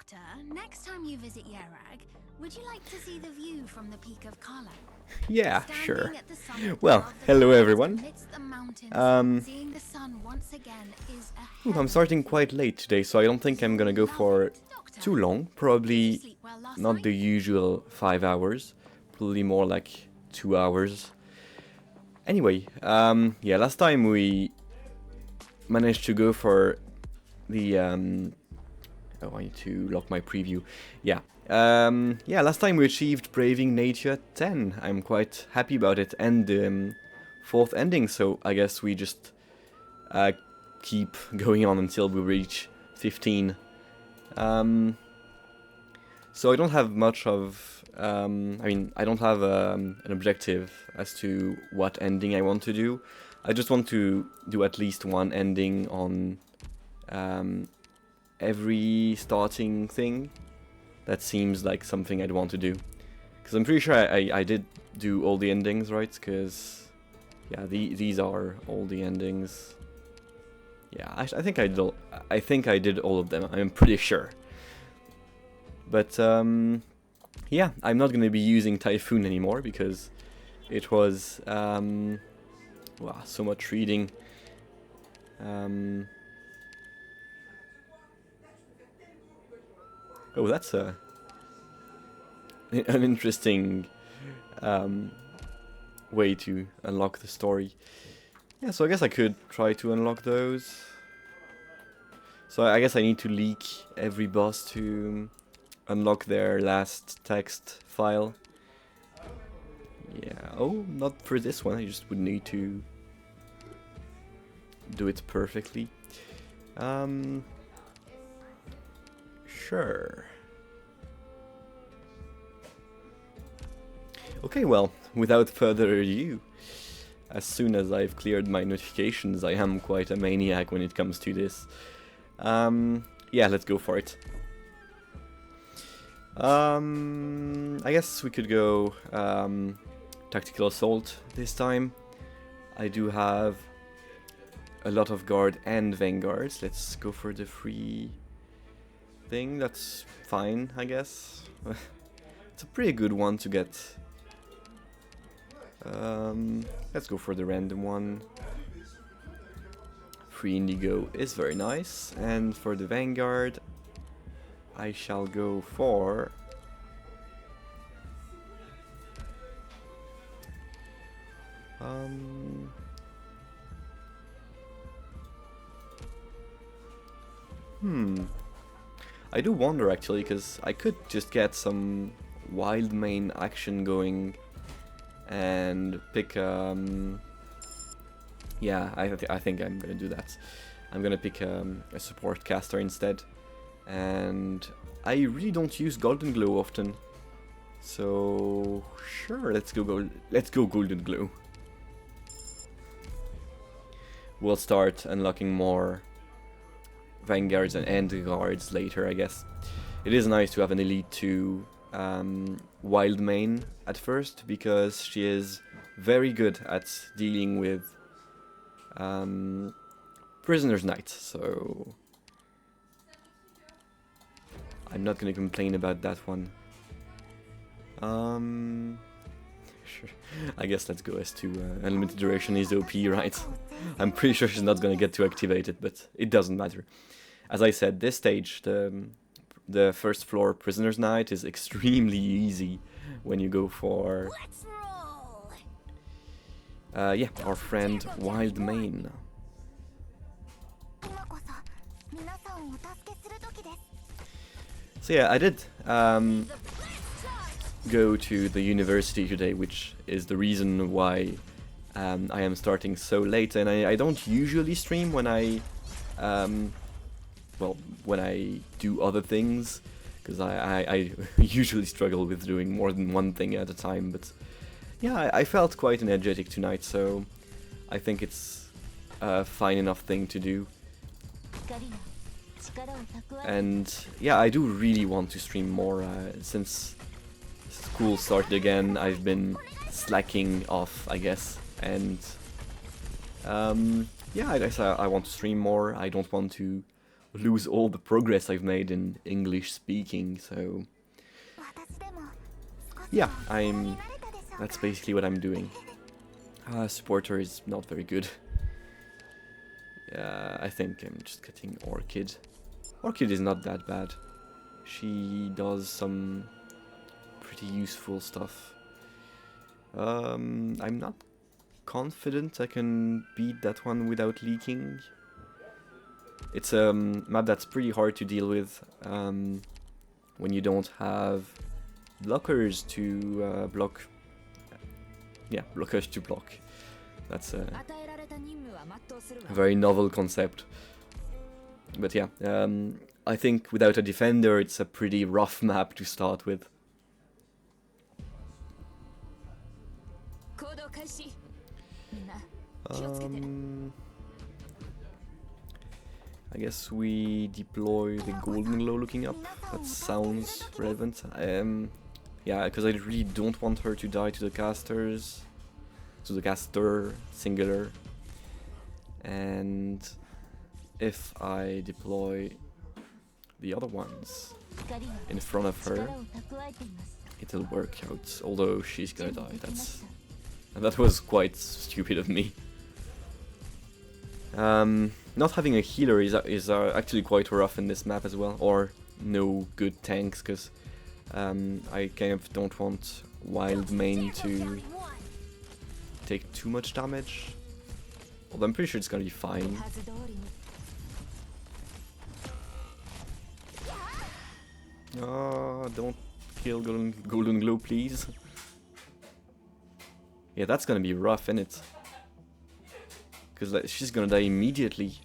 Doctor, next time you visit Yerag, would you like to see the view from the peak of Kala? Yeah, sure. Well, hello everyone. I'm starting quite late today, so I don't think I'm gonna go for too long. Probably not the usual 5 hours. Probably more like 2 hours. Anyway, yeah, last time we managed to go for the oh, I need to lock my preview. Yeah. Yeah, last time we achieved Braving Nature 10. I'm quite happy about it. And the 4th ending, so I guess we just keep going on until we reach 15. So I don't have much of... I mean, I don't have an objective as to what ending I want to do. I just want to do at least one ending on every starting thing. That seems like something I'd want to do. Because I'm pretty sure I did do all the endings, right? Because, yeah, these are all the endings. Yeah, I think I did all of them. I'm pretty sure. But, yeah, I'm not going to be using Typhoon anymore because it was, wow, so much reading. Oh, that's an interesting way to unlock the story. Yeah, so I guess I could try to unlock those. So I guess I need to leak every boss to unlock their last text file. Yeah, oh, not for this one, I just would need to do it perfectly. Sure. Okay, well, without further ado, as soon as I've cleared my notifications, I am quite a maniac when it comes to this. Yeah, let's go for it. I guess we could go Tactical Assault this time. I do have a lot of Guard and Vanguards. Let's go for the free thing. That's fine, I guess. It's a pretty good one to get. Let's go for the random one. Free Indigo is very nice. And for the Vanguard, I shall go for... I do wonder actually, because I could just get some wild main action going and pick yeah, I think I'm gonna do that. I'm gonna pick a support caster instead, and I really don't use Golden Glow often, so sure, let's go Golden Glow. We'll start unlocking more Vanguards and Guards later, I guess. It is nice to have an Elite 2 wild main at first, because she is very good at dealing with Prisoner's Knights, so I'm not gonna complain about that one. Sure. I guess let's go S2. Unlimited duration is OP, right? I'm pretty sure she's not gonna get to activate it, but it doesn't matter. As I said, this stage, the first floor Prisoner's Knight is extremely easy when you go for yeah, our friend Wild Mane. So yeah, I did go to the university today, which is the reason why I am starting so late, and I don't usually stream when I well, when I do other things, because I usually struggle with doing more than one thing at a time, but yeah, I felt quite energetic tonight, so I think it's a fine enough thing to do. And yeah, I do really want to stream more. Since school started again, I've been slacking off, I guess, and yeah, I guess I want to stream more. I don't want to lose all the progress I've made in English speaking, so yeah, that's basically what I'm doing. Supporter is not very good. I think I'm just getting Orchid. Orchid is not that bad. She does some pretty useful stuff. I'm not confident I can beat that one without leaking. It's a map that's pretty hard to deal with when you don't have blockers to block. Yeah, blockers to block. That's a very novel concept. But yeah, I think without a defender it's a pretty rough map to start with. I guess we deploy the golden glow looking up. That sounds relevant. Yeah, because I really don't want her to die to the casters. To the caster, singular. And if I deploy the other ones in front of her, it'll work out. Although she's gonna die. That was quite stupid of me. Not having a healer is actually quite rough in this map as well, or no good tanks, because I kind of don't want Wild Mane to take too much damage. Although I'm pretty sure it's gonna be fine. Oh, don't kill Golden Glow, please. Yeah, that's gonna be rough, isn't it? Because she's gonna die immediately.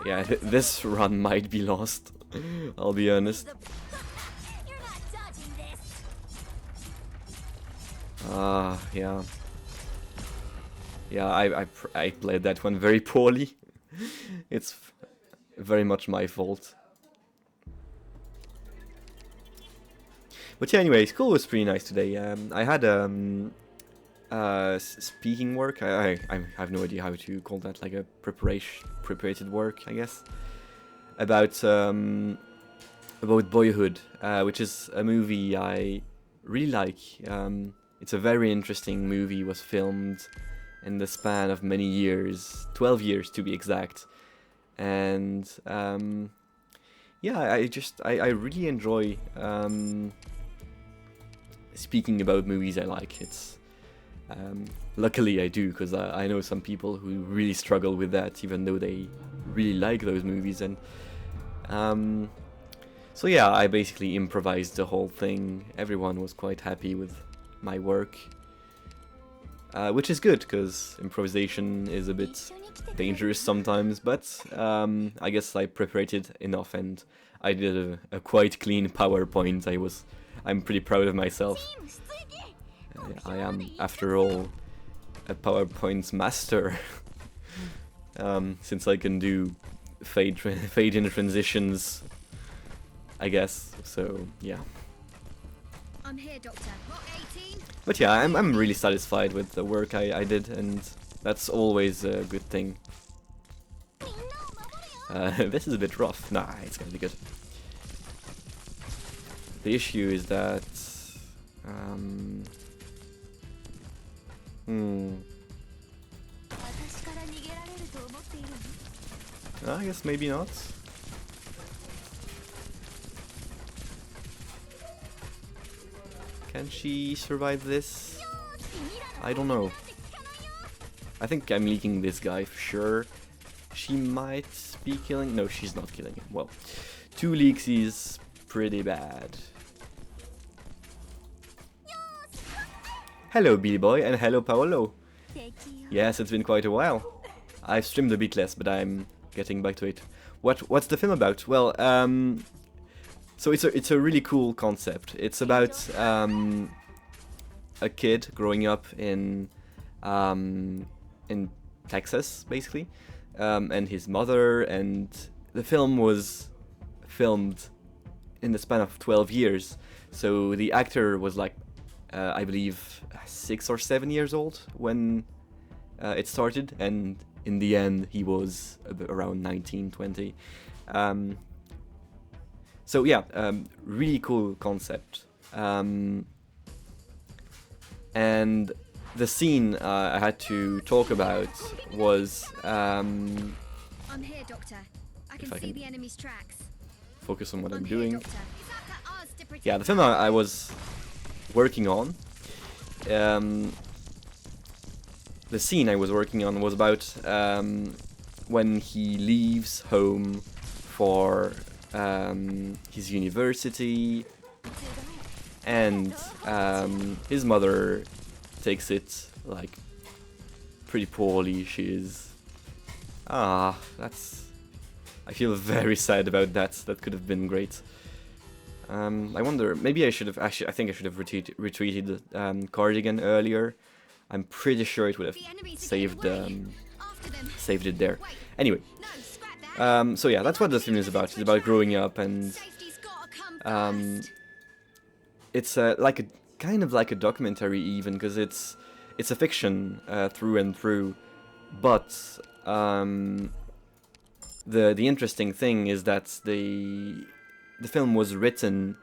Yeah, this run might be lost. I'll be honest. Yeah. Yeah, I played that one very poorly. It's very much my fault. But yeah, anyway, school was pretty nice today. I had speaking work. I have no idea how to call that, like a preparated work, I guess. About Boyhood, which is a movie I really like. It's a very interesting movie. Was filmed in the span of many years, 12 years to be exact. And yeah, I really enjoy speaking about movies I like. It's luckily I do, because I know some people who really struggle with that, even though they really like those movies. And so yeah, I basically improvised the whole thing. Everyone was quite happy with my work, which is good, because improvisation is a bit dangerous sometimes, but I guess I prepared it enough, and I did a quite clean PowerPoint. I'm pretty proud of myself. I am, after all, a PowerPoint master. Since I can do fade in transitions, I guess. So yeah. I'm here, Doctor. Rock 18. But yeah, I'm really satisfied with the work I did, and that's always a good thing. This is a bit rough. Nah, it's gonna be good. The issue is that I guess maybe not. Can she survive this? I don't know. I think I'm leaking this guy for sure. She might be killing... No, she's not killing him. Well, 2 leaks is pretty bad. Hello, Billy Boy, and hello, Paolo. Yes, it's been quite a while. I've streamed a bit less, but I'm getting back to it. What's the film about? Well, so it's a really cool concept. It's about a kid growing up in Texas, basically, and his mother. And the film was filmed in the span of 12 years. So the actor was like, I believe, 6 or 7 years old when it started, and in the end he was around 19, 20. So yeah, really cool concept. And the scene I had to talk about was I'm here, Doctor. I can if I see can the enemy's tracks. focus on what I'm I'm here, doing. Doctor. Yeah, the film I was working on, the scene I was working on was about when he leaves home for his university, and his mother takes it like pretty poorly. She's that's, I feel very sad about that. That could have been great. I wonder, maybe I should have actually. I think I should have retweeted Cardigan earlier. I'm pretty sure it would have saved saved it there. Anyway, so yeah, that's what the film is about. It's about growing up, and it's like a kind of like a documentary even, because it's a fiction through and through. But the interesting thing is that the film was written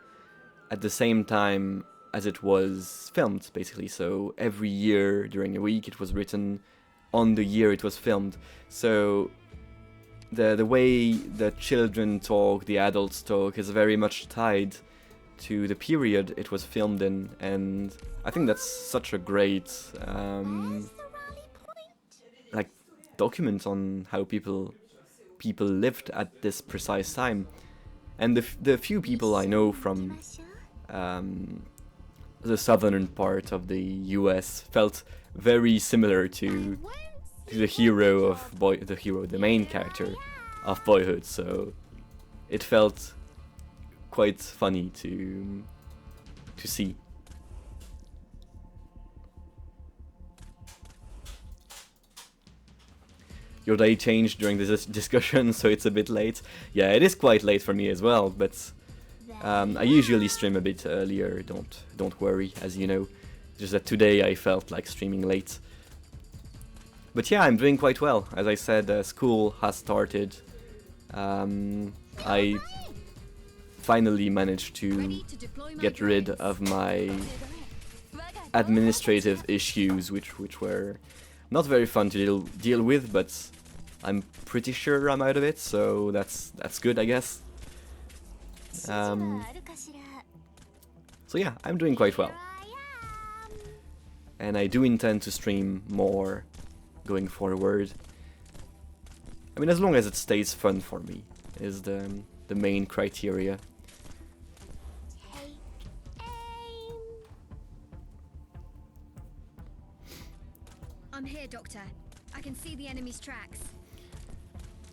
at the same time as it was filmed, basically. So every year during a week it was written on the year it was filmed. So the way the children talk, the adults talk, is very much tied to the period it was filmed in, and I think that's such a great like document on how people lived at this precise time. And the few people I know from the southern part of the US felt very similar to the hero of the main character of Boyhood. So it felt quite funny to see. Your day changed during this discussion, so it's a bit late. Yeah, it is quite late for me as well, but I usually stream a bit earlier. Don't worry, as you know. Just that today I felt like streaming late. But yeah, I'm doing quite well. As I said, school has started. I finally managed to get rid of my administrative issues, which were not very fun to deal with, but I'm pretty sure I'm out of it, so that's good, I guess. So yeah, I'm doing quite well, and I do intend to stream more going forward. I mean, as long as it stays fun for me is the main criteria. I'm here, Doctor. I can see the enemy's tracks.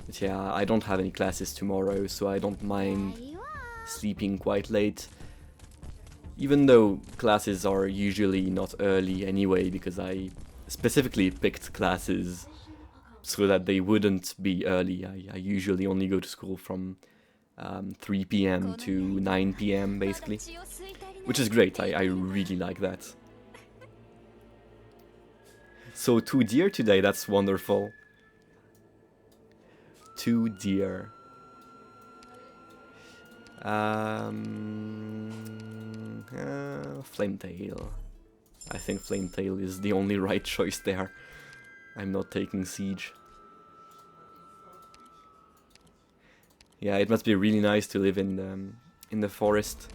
But yeah, I don't have any classes tomorrow, so I don't mind sleeping quite late. Even though classes are usually not early anyway, because I specifically picked classes so that they wouldn't be early. I usually only go to school from 3 p.m. to 9 p.m. basically, which is great. I really like that. So 2 deer today, that's wonderful. 2 deer. Flametail. I think Flametail is the only right choice there. I'm not taking Siege. Yeah, it must be really nice to live in the forest.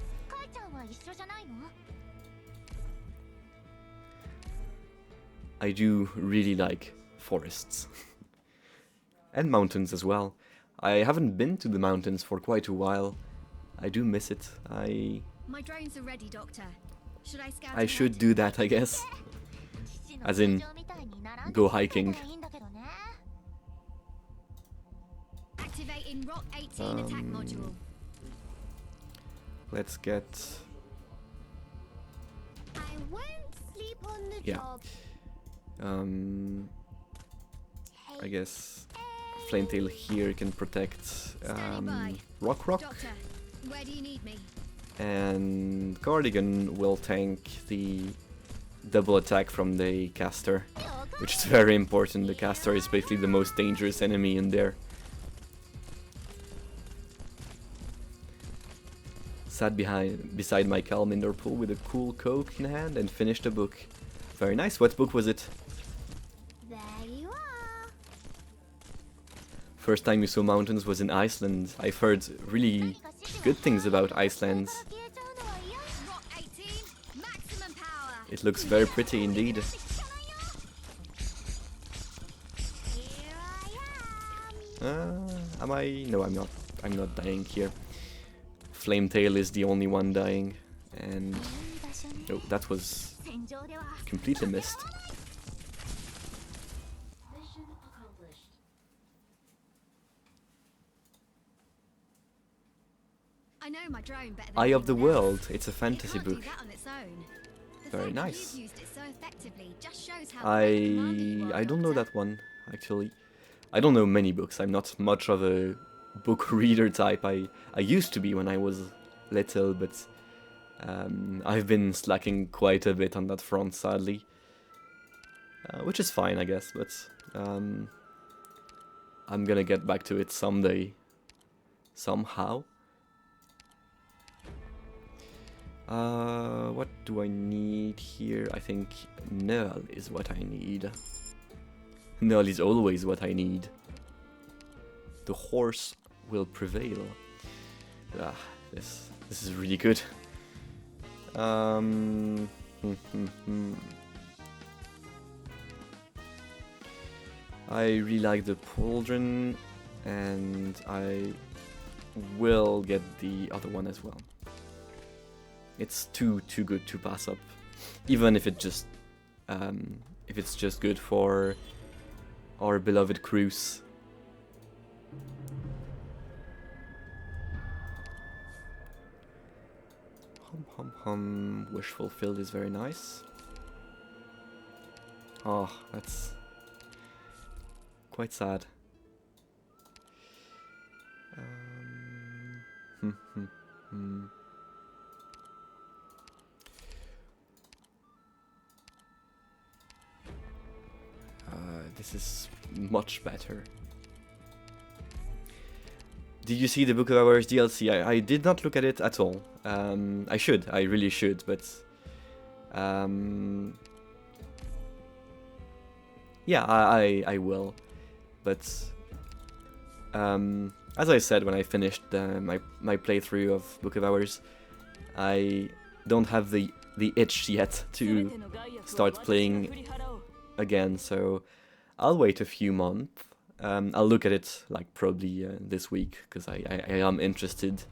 I do really like forests. And mountains as well. I haven't been to the mountains for quite a while. I do miss it. My drones are ready, Doctor. Should I scout? I should do that, I guess. As in, go hiking. Activating Rock 18 attack module. Let's get... I won't sleep on the Yeah. job. I guess Flametail here can protect Rock. Doctor, where do you need me? And Cardigan will tank the double attack from the caster, which is very important. The caster is basically the most dangerous enemy in there. Sat beside my Calminder pool with a cool Coke in hand and finished a book. Very nice. What book was it? There you are. First time you saw mountains was in Iceland. I've heard really good things about Iceland. Rock 18, maximum power. It looks very pretty indeed. Here I am. Am I? No, I'm not. I'm not dying here. Flametail is the only one dying, and oh, that was completely missed. I know my drone better than Eye of the anyone else. World. It's a It fantasy can't do book. that on its own. The Very fact that nice. you've used it so effectively just shows how great commanding you are, I don't know Doctor. that one actually. I don't know many books. I'm not much of a book reader type. I used to be when I was little, but I've been slacking quite a bit on that front, sadly. Which is fine, I guess, but I'm gonna get back to it someday. Somehow. What do I need here? I think Null is what I need. Null is always what I need. The horse will prevail. Ah, this is really good. I really like the pauldron, and I will get the other one as well. It's too good to pass up, even if it's just good for our beloved Cruz. Hum. Wish fulfilled is very nice. Oh, that's quite sad. This is much better. Did you see the Book of Hours DLC? I did not look at it at all. I should. I really should, but yeah, I will. But as I said when I finished my playthrough of Book of Hours, I don't have the itch yet to start playing again, so I'll wait a few months. I'll look at it like probably this week, because I am interested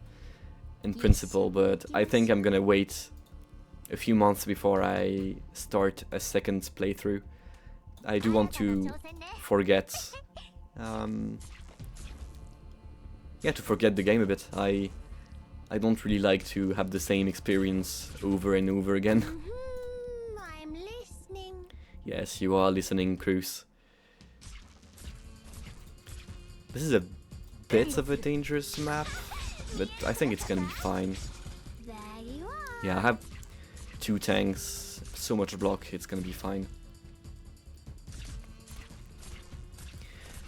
in principle, but I think I'm gonna wait a few months before I start a second playthrough. I do want to forget, to forget the game a bit. I don't really like to have the same experience over and over again. I'm listening. Yes, you are listening, Cruz. This is a bit of a dangerous map, but I think it's gonna be fine. There you are. Yeah, I have 2 tanks, so much block, it's gonna be fine.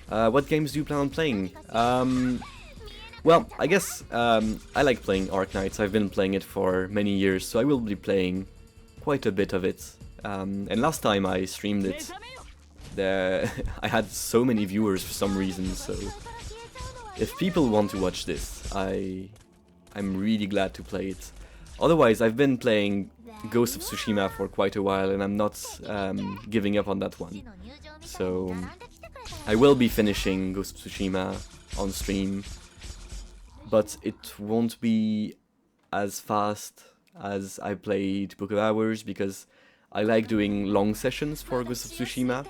What games do you plan on playing? Well, I guess I like playing Arknights. I've been playing it for many years, so I will be playing quite a bit of it. And last time I streamed it, I had so many viewers for some reason, so if people want to watch this, I'm really glad to play it. Otherwise, I've been playing Ghost of Tsushima for quite a while, and I'm not giving up on that one. So I will be finishing Ghost of Tsushima on stream, but it won't be as fast as I played Book of Hours, because I like doing long sessions for Ghost of Tsushima,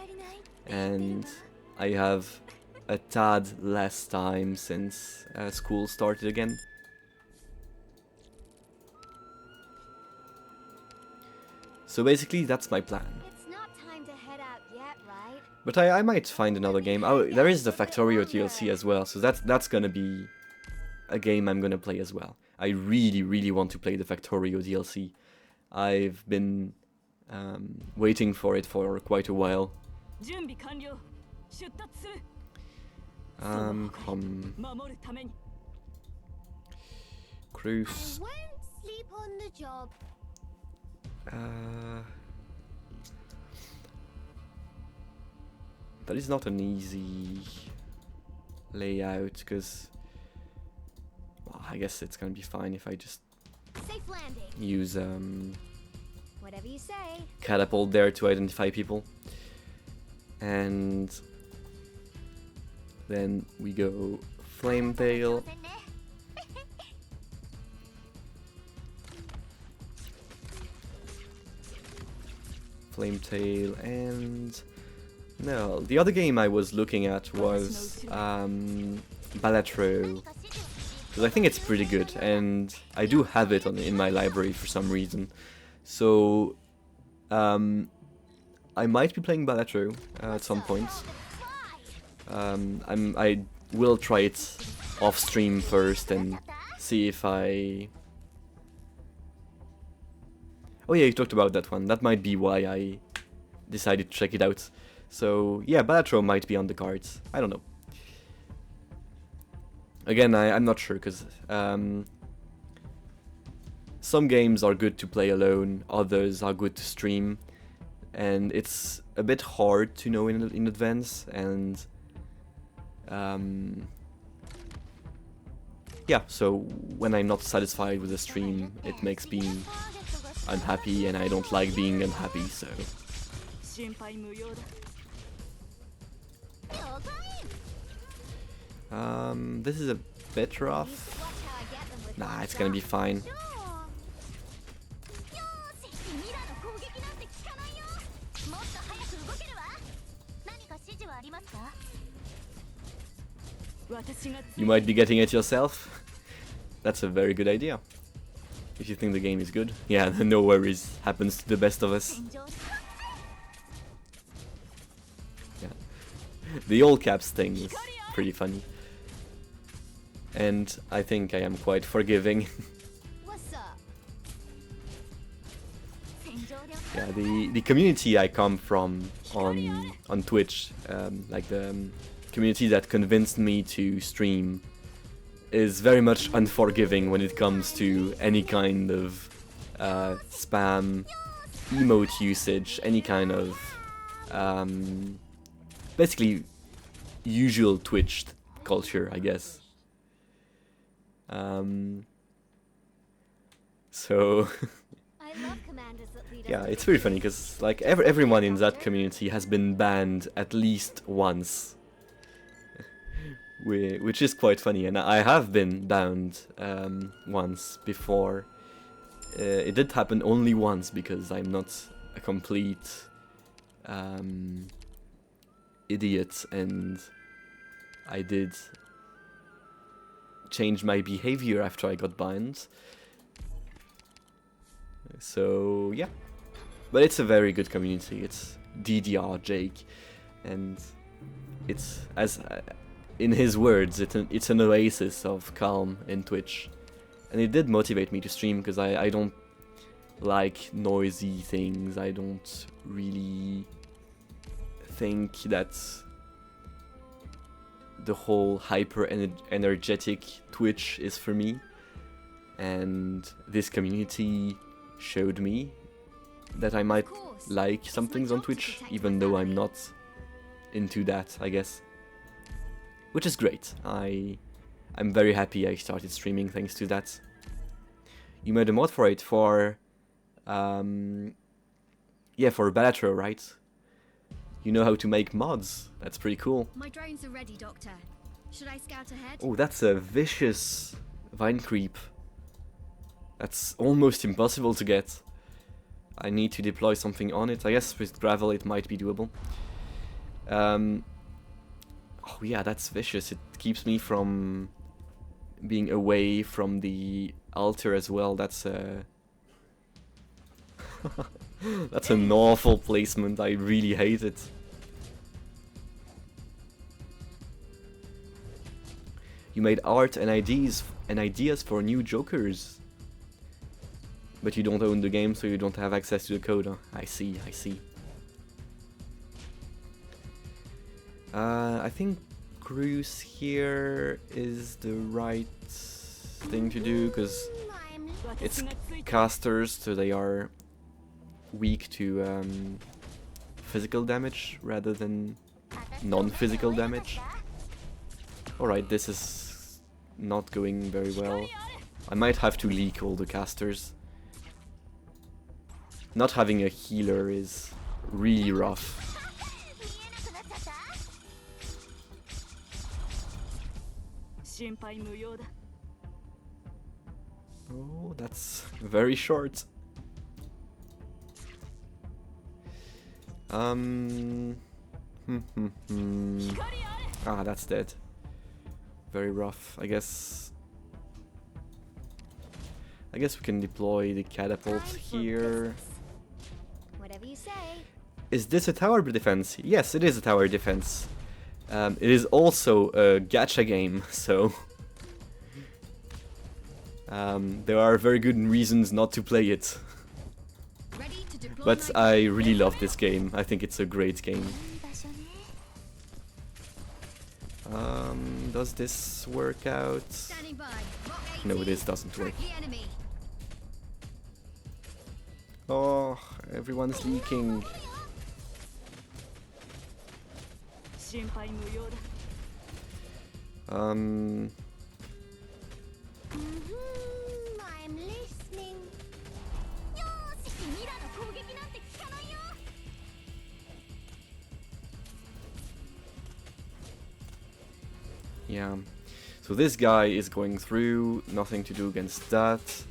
and I have a tad less time since school started again. So basically that's my plan. It's not time to head out yet, right? But I might find another game. Oh, there is the Factorio DLC as well, so that's gonna be a game I'm gonna play as well. I really want to play the Factorio DLC. I've been waiting for it for quite a while. Cruise. I won't sleep on the job. That is not an easy layout, because well, I guess it's gonna be fine if I just Safe landing. use Whatever you say. catapult there to identify people. And then we go flame tail. Flame tail, and no, the other game I was looking at was Balatro, because I think it's pretty good, and I do have it in my library for some reason. So I might be playing Balatro at some point. I will try it off stream first and see if I... Oh yeah, you talked about that one. That might be why I decided to check it out. So yeah, Balatro might be on the cards. I don't know. Again, I'm not sure, because some games are good to play alone, others are good to stream, and it's a bit hard to know in advance, and yeah, so when I'm not satisfied with the stream, it makes me unhappy, and I don't like being unhappy, so... This is a bit rough. Nah, it's gonna be fine. You might be getting it yourself. That's a very good idea. If you think the game is good. Yeah, no worries. Happens to the best of us. Yeah. The all caps thing is pretty funny. And I think I am quite forgiving. Yeah, the community I come from on Twitch, like the community that convinced me to stream, is very much unforgiving when it comes to any kind of spam, emote usage, any kind of basically usual Twitch culture, I guess. So yeah, it's very funny because like everyone in that community has been banned at least once, which is quite funny, and I have been banned once before. It did happen only once because I'm not a complete idiot, and I did change my behavior after I got banned. So yeah, but it's a very good community. It's DDR Jake, and it's, as in his words, it's an oasis of calm in Twitch, and it did motivate me to stream because I don't like noisy things. I don't really think that the whole hyper energetic Twitch is for me, and this community showed me that I might like some things on Twitch, even though I'm not into that, I guess. Which is great. I'm very happy I started streaming thanks to that. You made a mod for it for yeah, for Balatro, right? You know how to make mods. That's pretty cool. My drones are ready, Doctor. Should I scout ahead? Oh, that's a vicious vine creep. That's almost impossible to get. I need to deploy something on it. I guess with gravel it might be doable. Oh yeah, that's vicious. It keeps me from being away from the altar as well. That's that's an awful placement. I really hate it. You made art and ideas for new Jokers. But you don't own the game, so you don't have access to the code. Huh? I see, I see. I think cruise here is the right thing to do, because it's casters, so they are weak to physical damage rather than non-physical damage. Alright, this is not going very well. I might have to leak all the casters. Not having a healer is really rough. Oh, that's very short. Ah, that's dead. Very rough. I guess we can deploy the catapult here. Whatever you say. Is this a tower defense? Yes, it is a tower defense. It is also a gacha game, so there are very good reasons not to play it. But I really love this game. I think it's a great game. Does this work out? No, this doesn't work. Oh, everyone's leaking. I'm listening. Yeah. So this guy is going through. Nothing to do against that.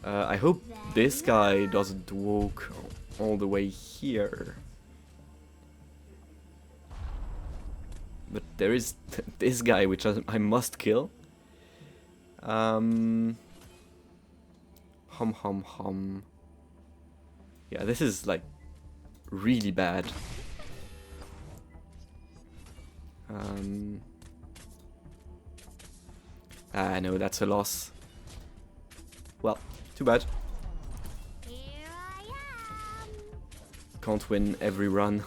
I hope this guy doesn't walk all the way here. But there is this guy, which I must kill. Hum. Yeah, this is like really bad. No, that's a loss. Well, too bad. Here I am. Can't win every run.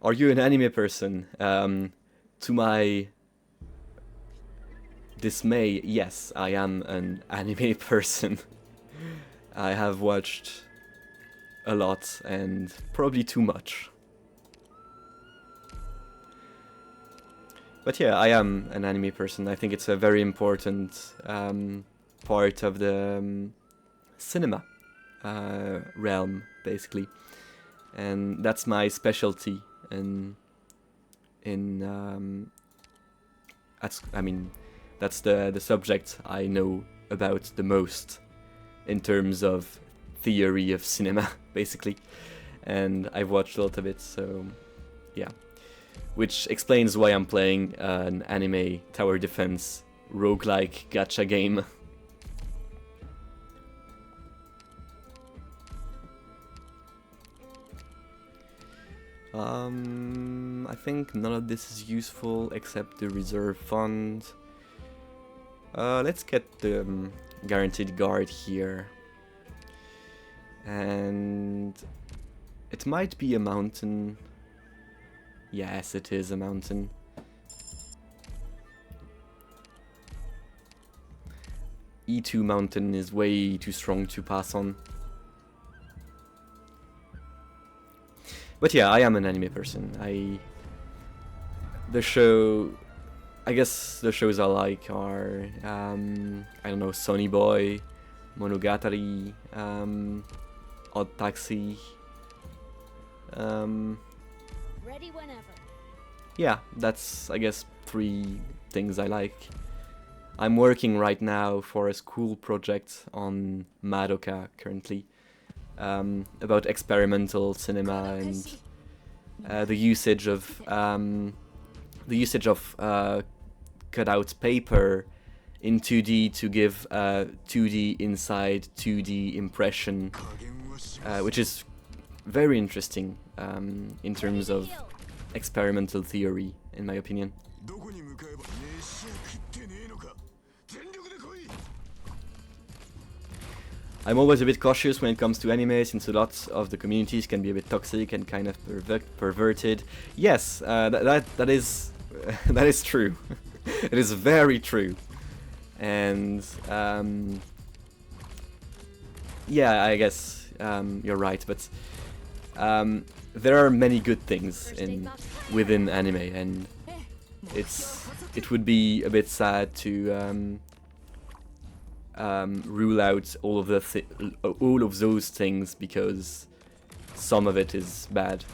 Are you an anime person? To my dismay, yes, I am an anime person. I have watched a lot and probably too much. But yeah, I am an anime person. I think it's a very important part of the cinema realm, basically. And that's my specialty. That's the subject I know about the most in terms of theory of cinema, basically. And I've watched a lot of it, so yeah. Which explains why I'm playing an anime tower defense roguelike gacha game. I think none of this is useful except the reserve fund. Let's get the guaranteed guard here. And it might be a mountain. Yes, it is a mountain. E2 mountain is way too strong to pass on. But yeah, I am an anime person. I guess the shows I like are, I don't know, Sonny Boy, Monogatari, Odd Taxi. Ready whenever. Yeah, that's, I guess, 3 things I like. I'm working right now for a school project on Madoka currently, about experimental cinema and the usage of cutout paper in 2D to give 2D inside 2D impression, which is very interesting in terms of experimental theory, in my opinion. I'm always a bit cautious when it comes to anime, since a lot of the communities can be a bit toxic and kind of perverted. Yes, that is that is true. It is very true. And yeah, I guess you're right, but there are many good things within anime, and it would be a bit sad to rule out all of those things because some of it is bad.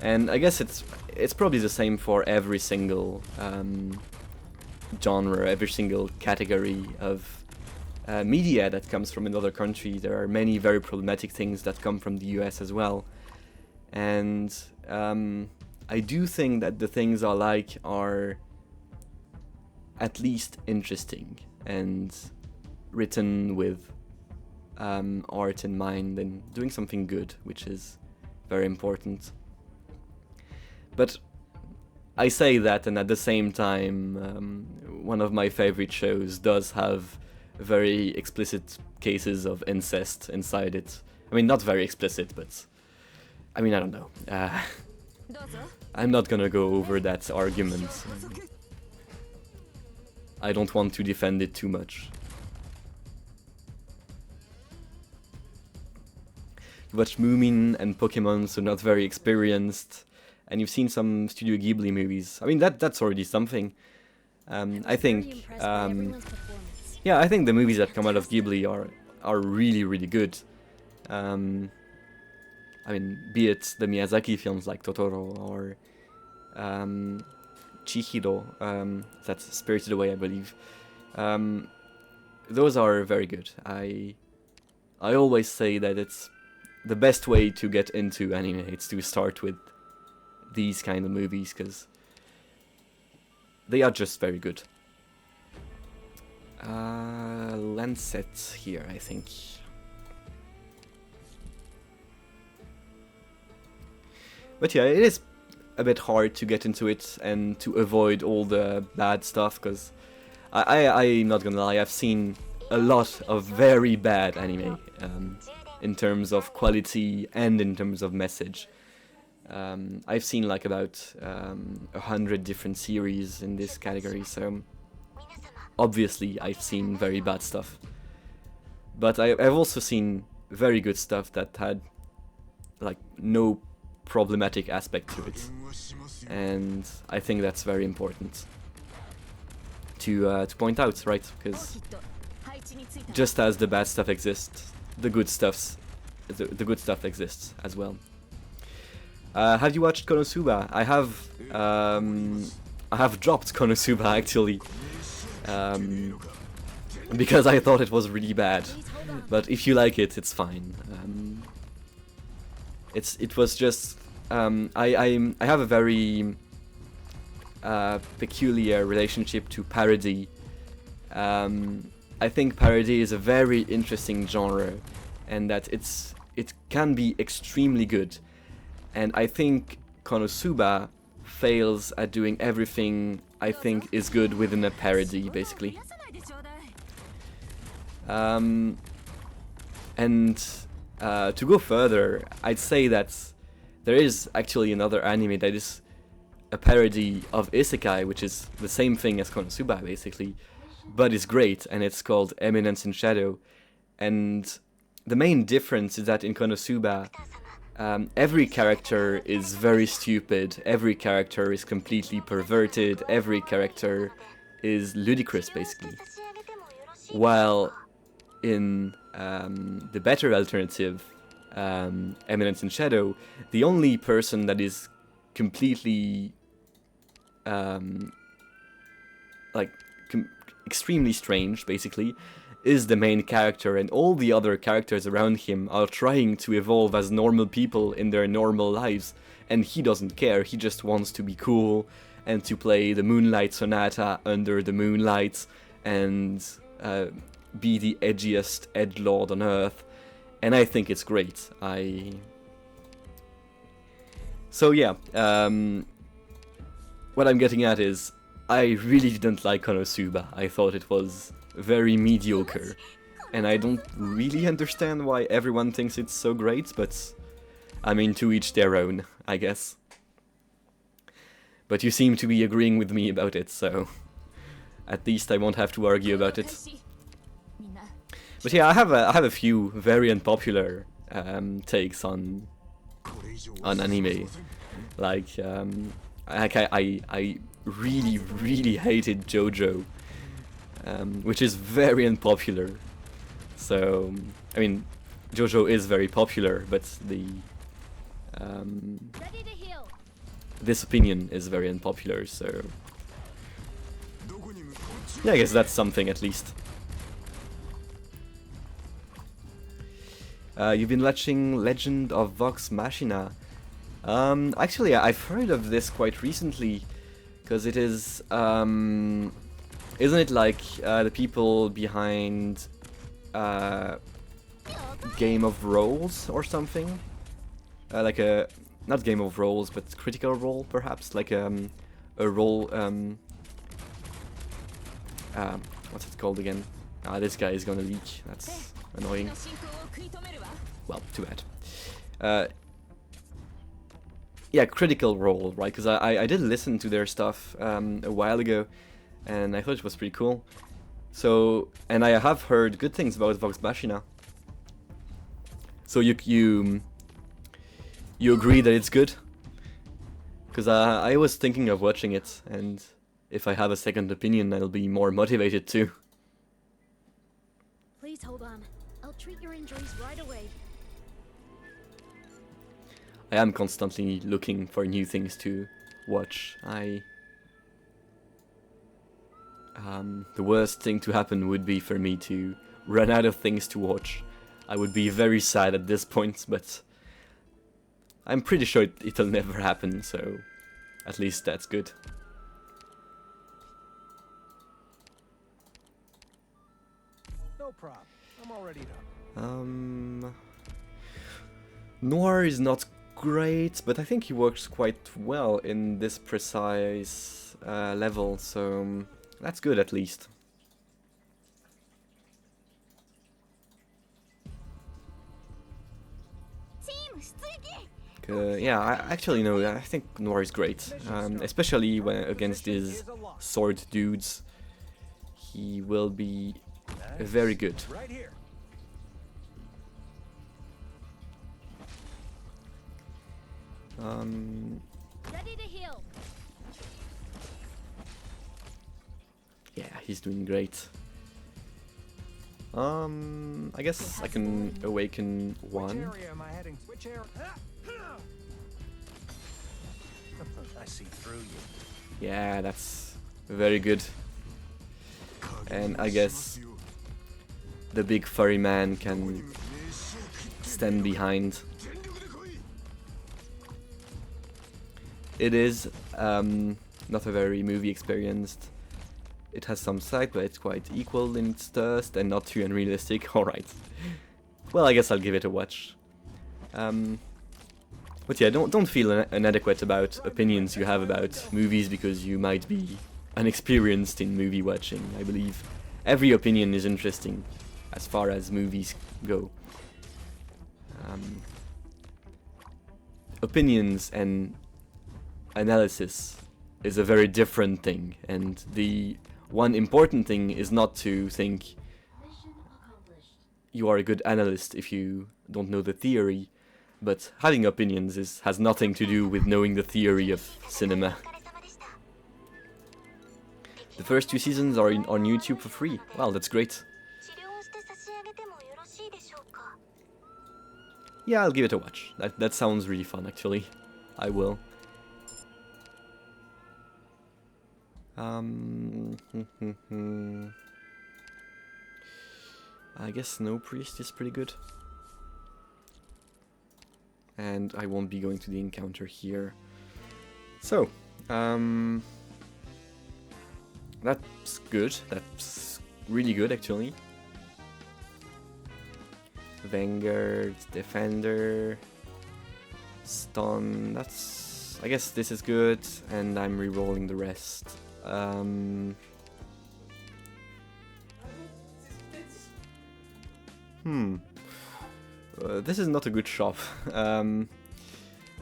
And I guess it's probably the same for every single genre, every single category of media that comes from another country. There are many very problematic things that come from the US as well. And I do think that the things I like are at least interesting and written with art in mind and doing something good, which is very important. But I say that, and at the same time, one of my favorite shows does have very explicit cases of incest inside it. I mean, not very explicit, but I mean, I don't know. I'm not gonna go over that argument. I don't want to defend it too much. You watch Moomin and Pokemon, so not very experienced. And you've seen some Studio Ghibli movies. I mean, that's already something. I think, yeah, I think the movies that come out of Ghibli are really, really good. I mean, be it the Miyazaki films like Totoro or Chihiro, that's Spirited Away, I believe. Those are very good. I always say that it's the best way to get into anime. It's to start with these kind of movies, because they are just very good. Lancet here, I think. But yeah, it is a bit hard to get into it and to avoid all the bad stuff, because I'm not gonna lie, I've seen a lot of very bad anime, in terms of quality and in terms of message. I've seen like about 100 different series in this category, so obviously I've seen very bad stuff. But I've also seen very good stuff that had like no problematic aspect to it, and I think that's very important to point out, right? Because just as the bad stuff exists, the good good stuff exists as well. Have you watched Konosuba? I have dropped Konosuba actually, because I thought it was really bad. But if you like it, it's fine. It was just I have a very peculiar relationship to parody. I think parody is a very interesting genre, and that it can be extremely good. And I think Konosuba fails at doing everything I think is good within a parody, basically. And to go further, I'd say that there is actually another anime that is a parody of Isekai, which is the same thing as Konosuba, basically, but it's great, and it's called Eminence in Shadow. And the main difference is that in Konosuba, every character is very stupid, every character is completely perverted, every character is ludicrous, basically. While in the better alternative, Eminence in Shadow, the only person that is completely extremely strange, basically, is the main character, and all the other characters around him are trying to evolve as normal people in their normal lives, and he doesn't care. He just wants to be cool and to play the Moonlight Sonata under the moonlight and be the edgiest edgelord on earth, and I think it's great. So yeah, what I'm getting at is I really didn't like Konosuba. I thought it was very mediocre. and I don't really understand why everyone thinks it's so great, but I mean, to each their own, I guess. But you seem to be agreeing with me about it, so at least I won't have to argue about it. But yeah, I have a few very unpopular takes on anime. Like I really hated JoJo, which is very unpopular. So I mean, JoJo is very popular, but the this opinion is very unpopular. So yeah, I guess that's something at least. You've been watching Legend of Vox Machina. Actually, I've heard of this quite recently, because it is, isn't it like the people behind Game of Roles or something? Like a, not Game of Roles, but Critical Role, perhaps? Like a role, what's it called again? This guy is gonna leak, that's annoying. Well, too bad. Yeah, Critical Role, right? Because I did listen to their stuff a while ago, and I thought it was pretty cool. So, and I have heard good things about Vox Machina. So you agree that it's good? Because I was thinking of watching it, and if I have a second opinion, I'll be more motivated too. Please hold on. I'll treat your injuries right away. I am constantly looking for new things to watch. The worst thing to happen would be for me to run out of things to watch. I would be very sad at this point, but I'm pretty sure it'll never happen, so at least that's good. No problem. I'm already done. Noir is not great, but I think he works quite well in this precise level, so that's good at least. Yeah, I actually know. I think Noir is great, especially when against his sword dudes. He will be very good. Right here. Ready to heal. Yeah, he's doing great. I guess I can awaken one. Which area am I heading? Which area? I see through you. Yeah, that's very good. And I guess the big furry man can stand behind. It is not a very movie experienced. It has some side, but it's quite equal in its thirst and not too unrealistic. Alright. Well, I guess I'll give it a watch. But yeah, don't feel inadequate about opinions you have about movies because you might be unexperienced in movie watching. I believe every opinion is interesting as far as movies go. Opinions and analysis is a very different thing, and the one important thing is not to think you are a good analyst if you don't know the theory, but having opinions has nothing to do with knowing the theory of cinema. The first 2 seasons are on YouTube for free. Wow, that's great. Yeah, I'll give it a watch. That sounds really fun, actually. I will. I guess Snow Priest is pretty good. And I won't be going to the encounter here. So, that's good. That's really good, actually. Vanguard, Defender, Stun, that's... I guess this is good, and I'm re-rolling the rest. This is not a good shop. I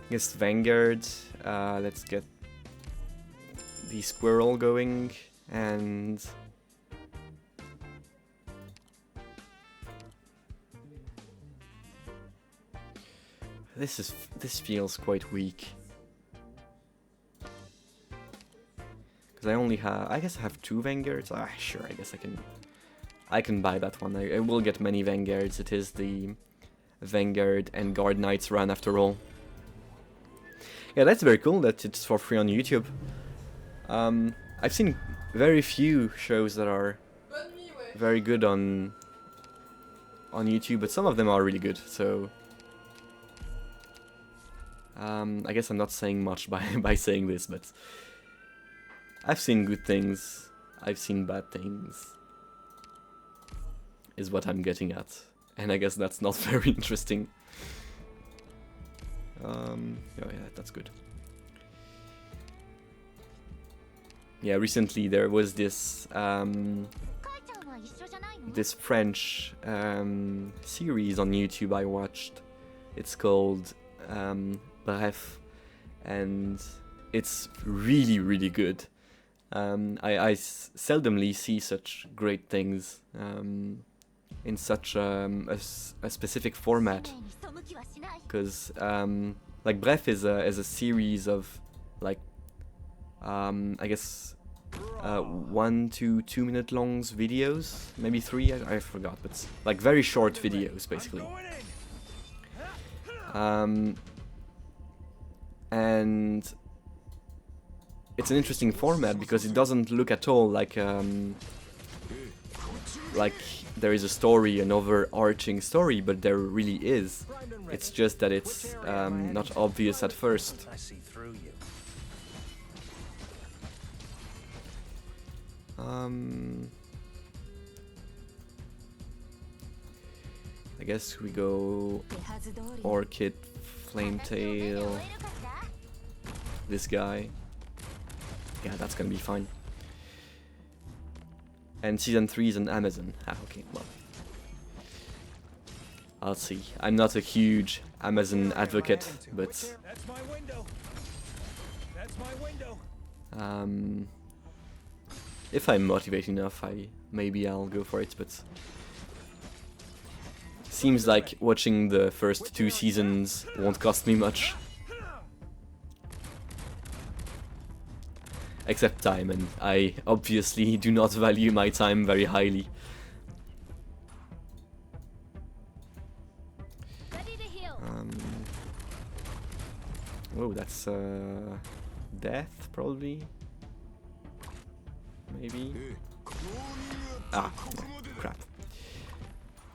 guess Vanguard. Let's get the squirrel going, and this feels quite weak. Because I only have, I guess I have 2 Vanguards. Ah, sure, I guess I can buy that one. I will get many Vanguards. It is the Vanguard and Arknights run after all. Yeah, that's very cool that it's for free on YouTube. I've seen very few shows that are very good on YouTube, but some of them are really good, so I guess I'm not saying much by saying this, but I've seen good things, I've seen bad things, is what I'm getting at, and I guess that's not very interesting. Oh yeah, that's good. Yeah, recently there was this this French series on YouTube I watched. It's called Bref, and it's really, really good. I seldomly see such great things in such a specific format, because like Bref is a series of like I guess 1 to 2 minute long videos, maybe 3, I forgot, but like very short videos basically. And it's an interesting format because it doesn't look at all like there is a story, an overarching story, but there really is. It's just that it's not obvious at first. I see through you. I guess we go Orchid, Flametail, this guy. Yeah, that's gonna be fine. And season 3 is an Amazon. Ah, okay, well. I'll see. I'm not a huge Amazon advocate, but That's my window. That's my window. if I'm motivated enough, maybe I'll go for it, but seems like watching the first 2 seasons won't cost me much. Except time, and I obviously do not value my time very highly. Ready to heal. Oh, that's death, probably. Maybe. Ah, no, crap.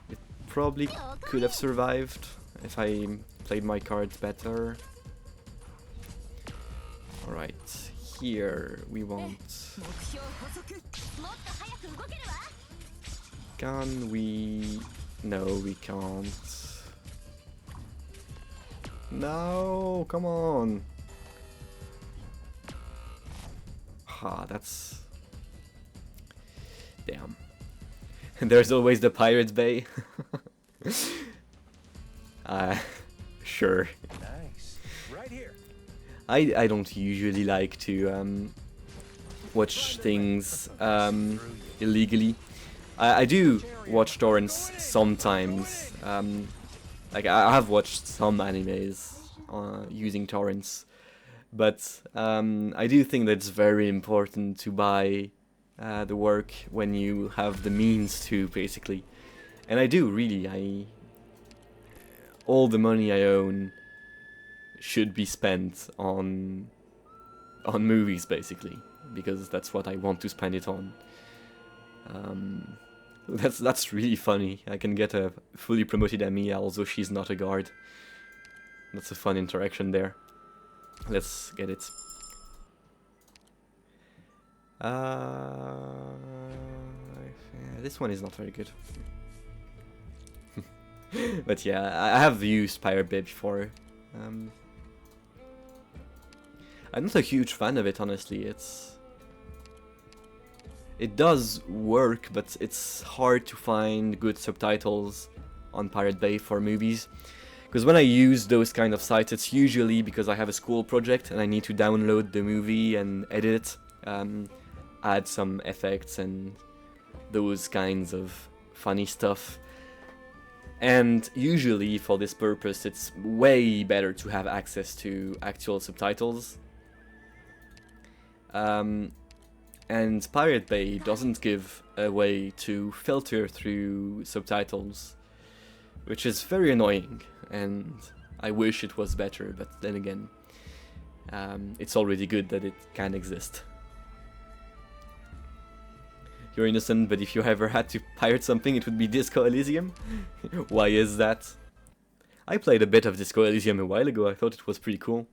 It probably could have survived if I played my cards better. Alright, here we want... Can we... No, we can't. No, come on. Ah, that's... Damn. There's always the Pirate Bay. Sure. Nice. Right here. I don't usually like to watch things illegally. I do watch torrents sometimes. Like I have watched some animes using torrents, but I do think that it's very important to buy the work when you have the means to, basically. And I do, really. All the money I own should be spent on movies, basically, because that's what I want to spend it on. That's really funny. I can get a fully promoted Emiya, although she's not a guard. That's a fun interaction there. Let's get it. This one is not very good. But yeah, I have used Pirate Bay before. I'm not a huge fan of it, honestly. It does work, but it's hard to find good subtitles on Pirate Bay for movies. Because when I use those kind of sites, it's usually because I have a school project and I need to download the movie and edit it, add some effects and those kinds of funny stuff. And usually for this purpose, it's way better to have access to actual subtitles. And Pirate Bay doesn't give a way to filter through subtitles, which is very annoying, and I wish it was better, but then again, it's already good that it can exist. You're innocent, but if you ever had to pirate something, it would be Disco Elysium? Why is that? I played a bit of Disco Elysium a while ago, I thought it was pretty cool.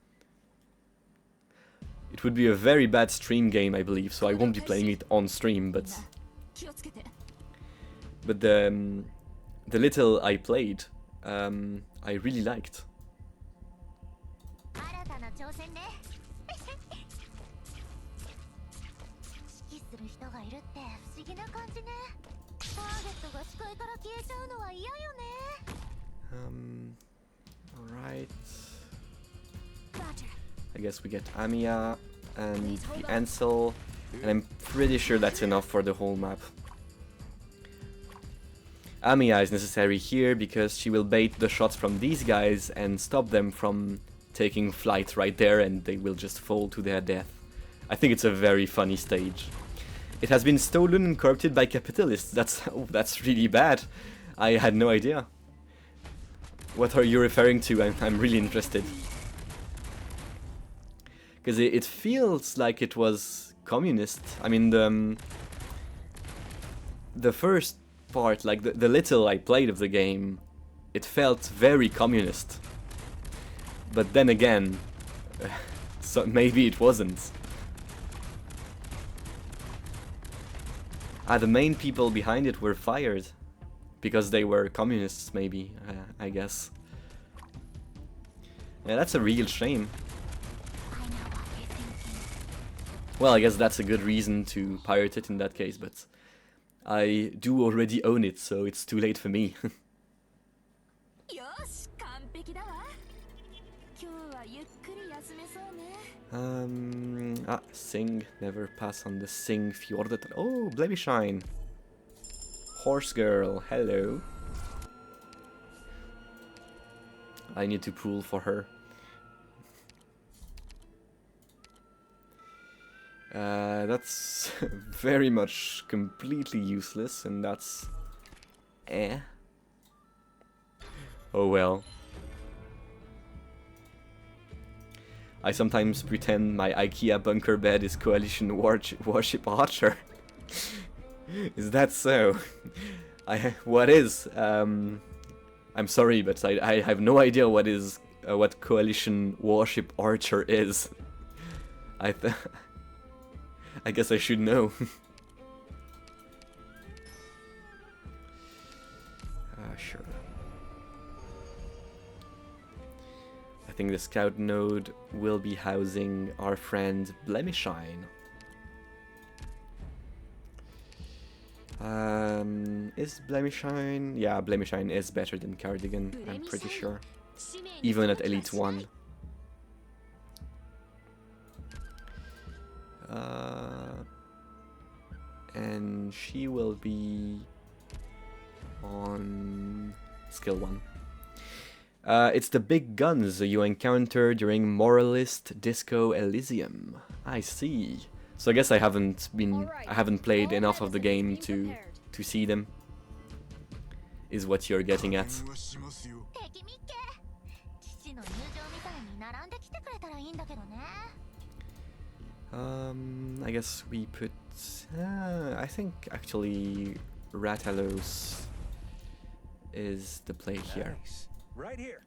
It would be a very bad stream game, I believe, so I won't be playing it on stream, but the little I played, I really liked. Alright. I guess we get Amiya and the Ansel, and I'm pretty sure that's enough for the whole map. Amiya is necessary here because she will bait the shots from these guys and stop them from taking flight right there, and they will just fall to their death. I think it's a very funny stage. It has been stolen and corrupted by capitalists. That's really bad. I had no idea. What are you referring to? I'm really interested. Because it feels like it was communist. I mean, the first part, like the little I played of the game, it felt very communist. But then again, so maybe it wasn't. The main people behind it were fired because they were communists, maybe, I guess. Yeah, that's a real shame. Well, I guess that's a good reason to pirate it in that case, but I do already own it, so it's too late for me. Sing, never pass on the Sing Fjord. Oh, Blemishine. Horse girl, hello. I need to pull for her. That's very much completely useless, and that's... Oh well. I sometimes pretend my IKEA bunker bed is Coalition Warship Archer. Is that so? What is? I'm sorry, but I have no idea what Coalition Warship Archer is. I guess I should know. Sure. I think the scout node will be housing our friend Blemishine. Is Blemishine? Yeah, Blemishine is better than Cardigan, I'm pretty sure. Even at Elite 1. And she will be on skill 1. It's the big guns you encounter during Moralist Disco Elysium. I see. So I guess I haven't played enough of the game to see them. Is what you're getting at. I guess we put... I think actually Ratalos is the play here. Nice. Right here.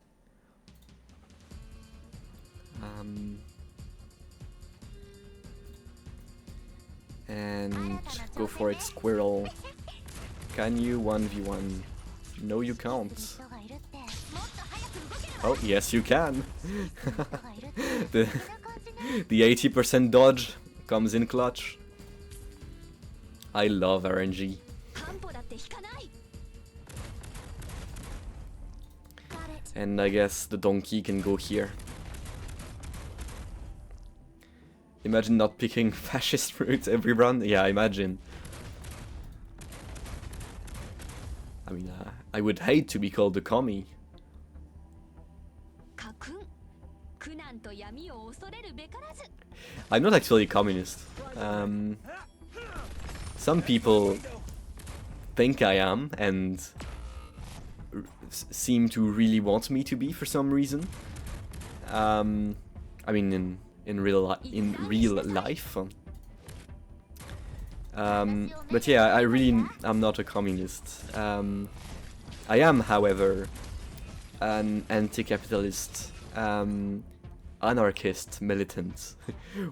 And go for it, Squirrel. Can you 1v1? No, you can't. Oh, yes, you can. the 80% dodge comes in clutch. I love RNG. And I guess the donkey can go here. Imagine not picking fascist route every run. Yeah, imagine. I mean, I would hate to be called a commie. I'm not actually a communist. Some people think I am and seem to really want me to be for some reason. I mean, in real life. But yeah, I really am not a communist. I am, however, an anti-capitalist, anarchist militant,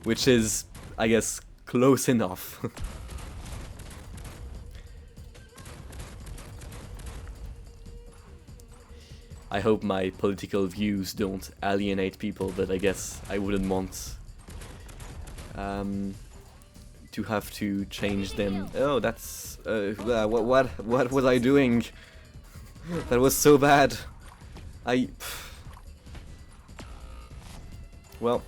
which is, I guess, close enough. I hope my political views don't alienate people, but I guess I wouldn't want to have to change them. Oh, that's what was I doing? That was so bad. Well,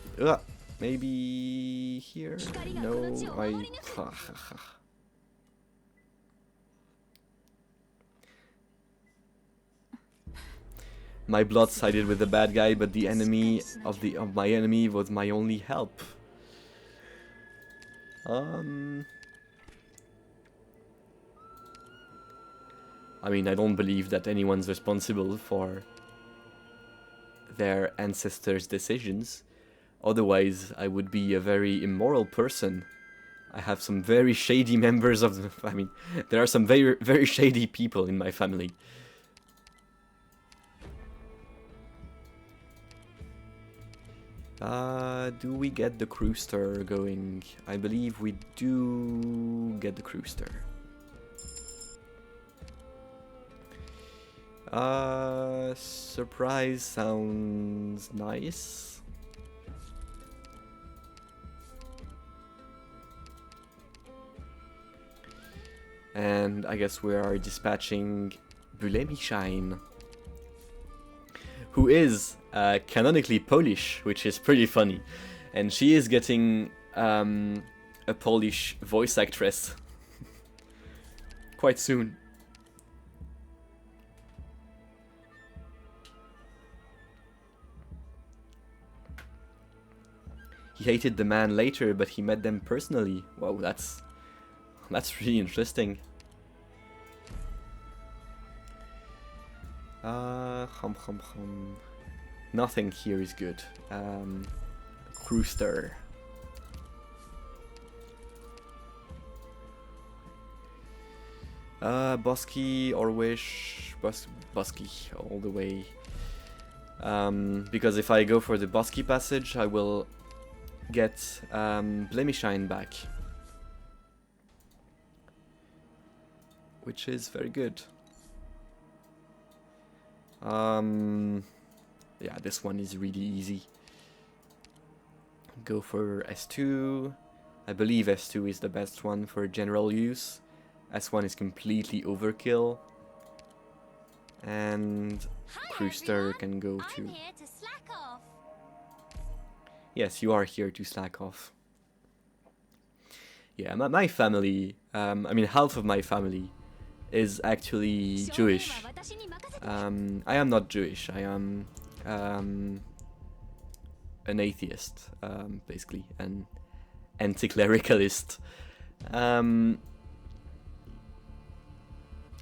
maybe here. No, My blood sided with the bad guy, but the enemy of my enemy was my only help. I mean, I don't believe that anyone's responsible for their ancestors' decisions. Otherwise, I would be a very immoral person. I have some very shady members of the... I mean, there are some very, very shady people in my family. Do we get the Crewster going? I believe we do get the Crewster. Surprise sounds nice. And I guess we are dispatching Bulemishine, who is canonically Polish, which is pretty funny. And she is getting a Polish voice actress quite soon. He hated the man later, but he met them personally. Wow, that's really interesting. Nothing here is good. Crewster. Bosky or Wish. Bosky all the way. Because if I go for the Bosky passage, I will get Bulemishine back. Which is very good. Yeah, this one is really easy. Go for S2. I believe S2 is the best one for general use. S1 is completely overkill. And Crewster can go to... Yes, you are here to slack off. Yeah, my family, I mean half of my family is actually Jewish. I am not Jewish, I am an atheist, basically, an anti-clericalist.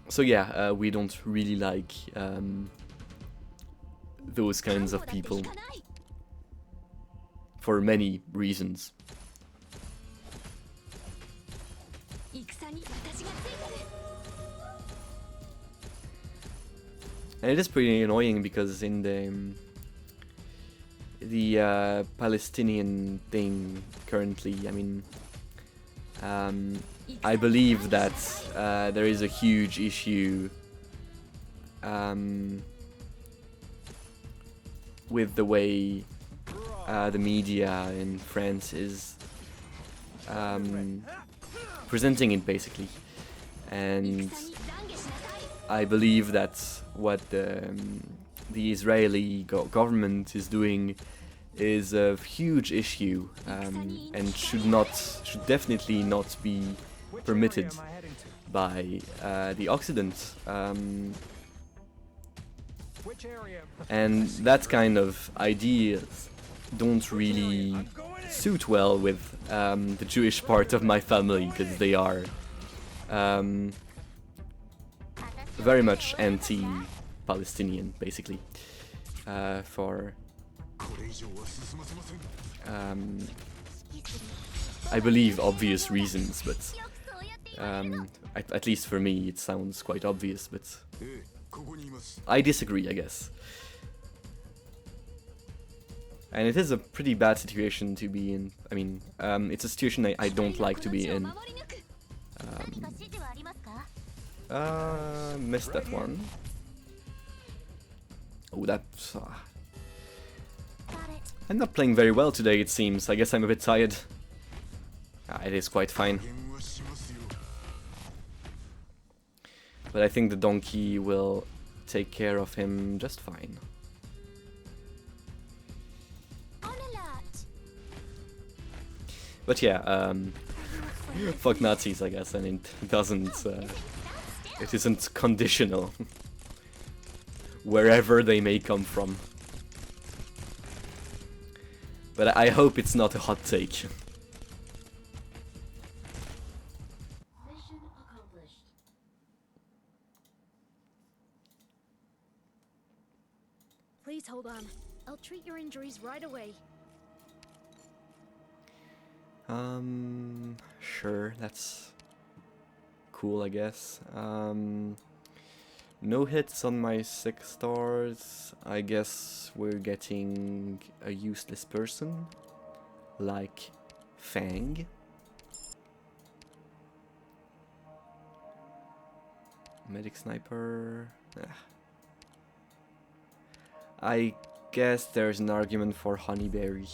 So yeah, we don't really like those kinds of people for many reasons. And it is pretty annoying because in the Palestinian thing currently, I mean, I believe that there is a huge issue with the way the media in France is presenting it, basically, and I believe that what the the Israeli government is doing is a huge issue, and should definitely not be permitted Which area am I heading to? by the Occident. Which area? And that kind of ideas don't really suit well with the Jewish part of my family, because they are very much anti-Palestinian, basically, for I believe obvious reasons, but at least for me it sounds quite obvious, but I disagree, I guess. And it is a pretty bad situation to be in. I mean, it's a situation I don't like to be in. Missed that one. Oh, that's... I'm not playing very well today, it seems. I guess I'm a bit tired. It is quite fine. But I think the donkey will take care of him just fine. But yeah, fuck Nazis, I guess, and it doesn't, it isn't conditional. Wherever they may come from. But I hope it's not a hot take. Mission accomplished. Please hold on. I'll treat your injuries right away. Sure, that's cool, I guess. No hits on my 6 stars. I guess we're getting a useless person, like Fang. Medic sniper. I guess there's an argument for Honeyberry.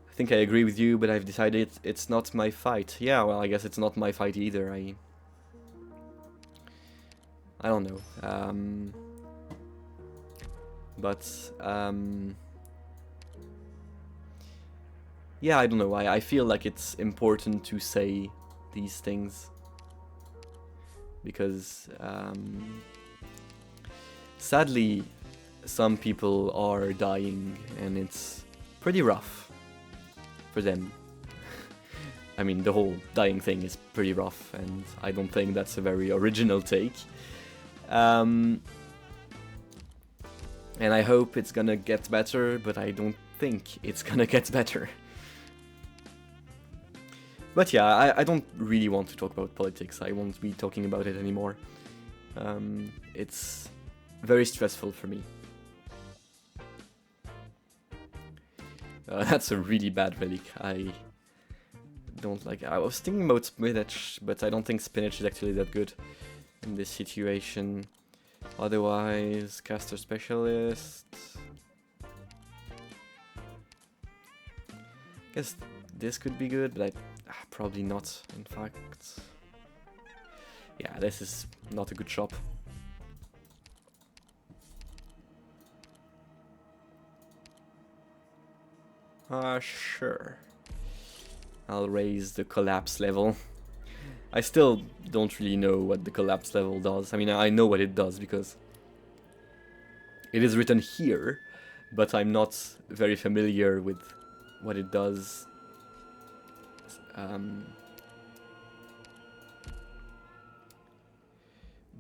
I think I agree with you, but I've decided it's not my fight. Yeah, well, I guess it's not my fight either. I don't know. Yeah, I don't know. I feel like it's important to say these things because sadly some people are dying and it's pretty rough for them. I mean, the whole dying thing is pretty rough, and I don't think that's a very original take. And I hope it's gonna get better, but I don't think it's gonna get better. But yeah, I don't really want to talk about politics. I won't be talking about it anymore. It's very stressful for me. That's a really bad relic. I don't like it. I was thinking about spinach, but I don't think spinach is actually that good in this situation. Otherwise, caster specialist. Guess this could be good, but probably not, in fact. Yeah, this is not a good shop. Sure. I'll raise the collapse level. I still don't really know what the collapse level does. I mean, I know what it does because it is written here, but I'm not very familiar with what it does.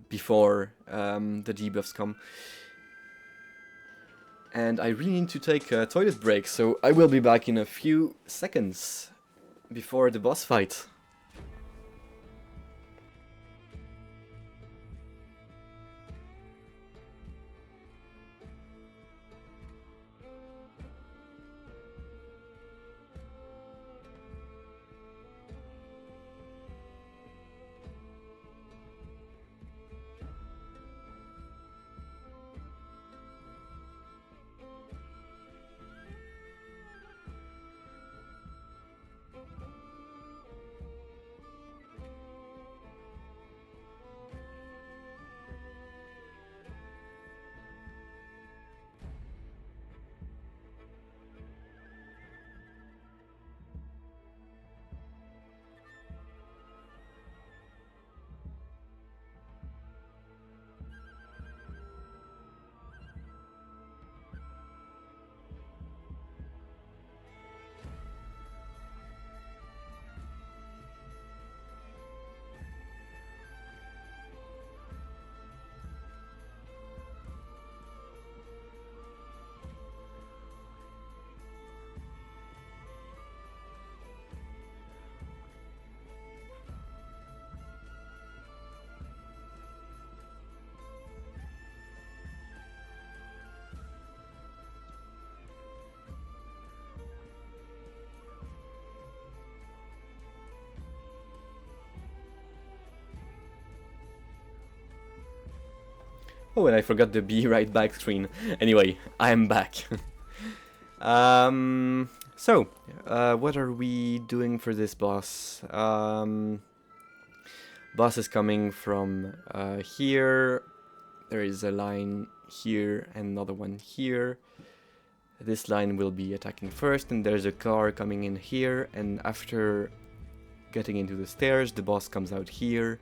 Before the debuffs come. And I really need to take a toilet break, so I will be back in a few seconds before the boss fight. Oh, and I forgot the be right back screen. Anyway, I am back. So, what are we doing for this boss? Boss is coming from here. There is a line here and another one here. This line will be attacking first, and there's a car coming in here, and after getting into the stairs, the boss comes out here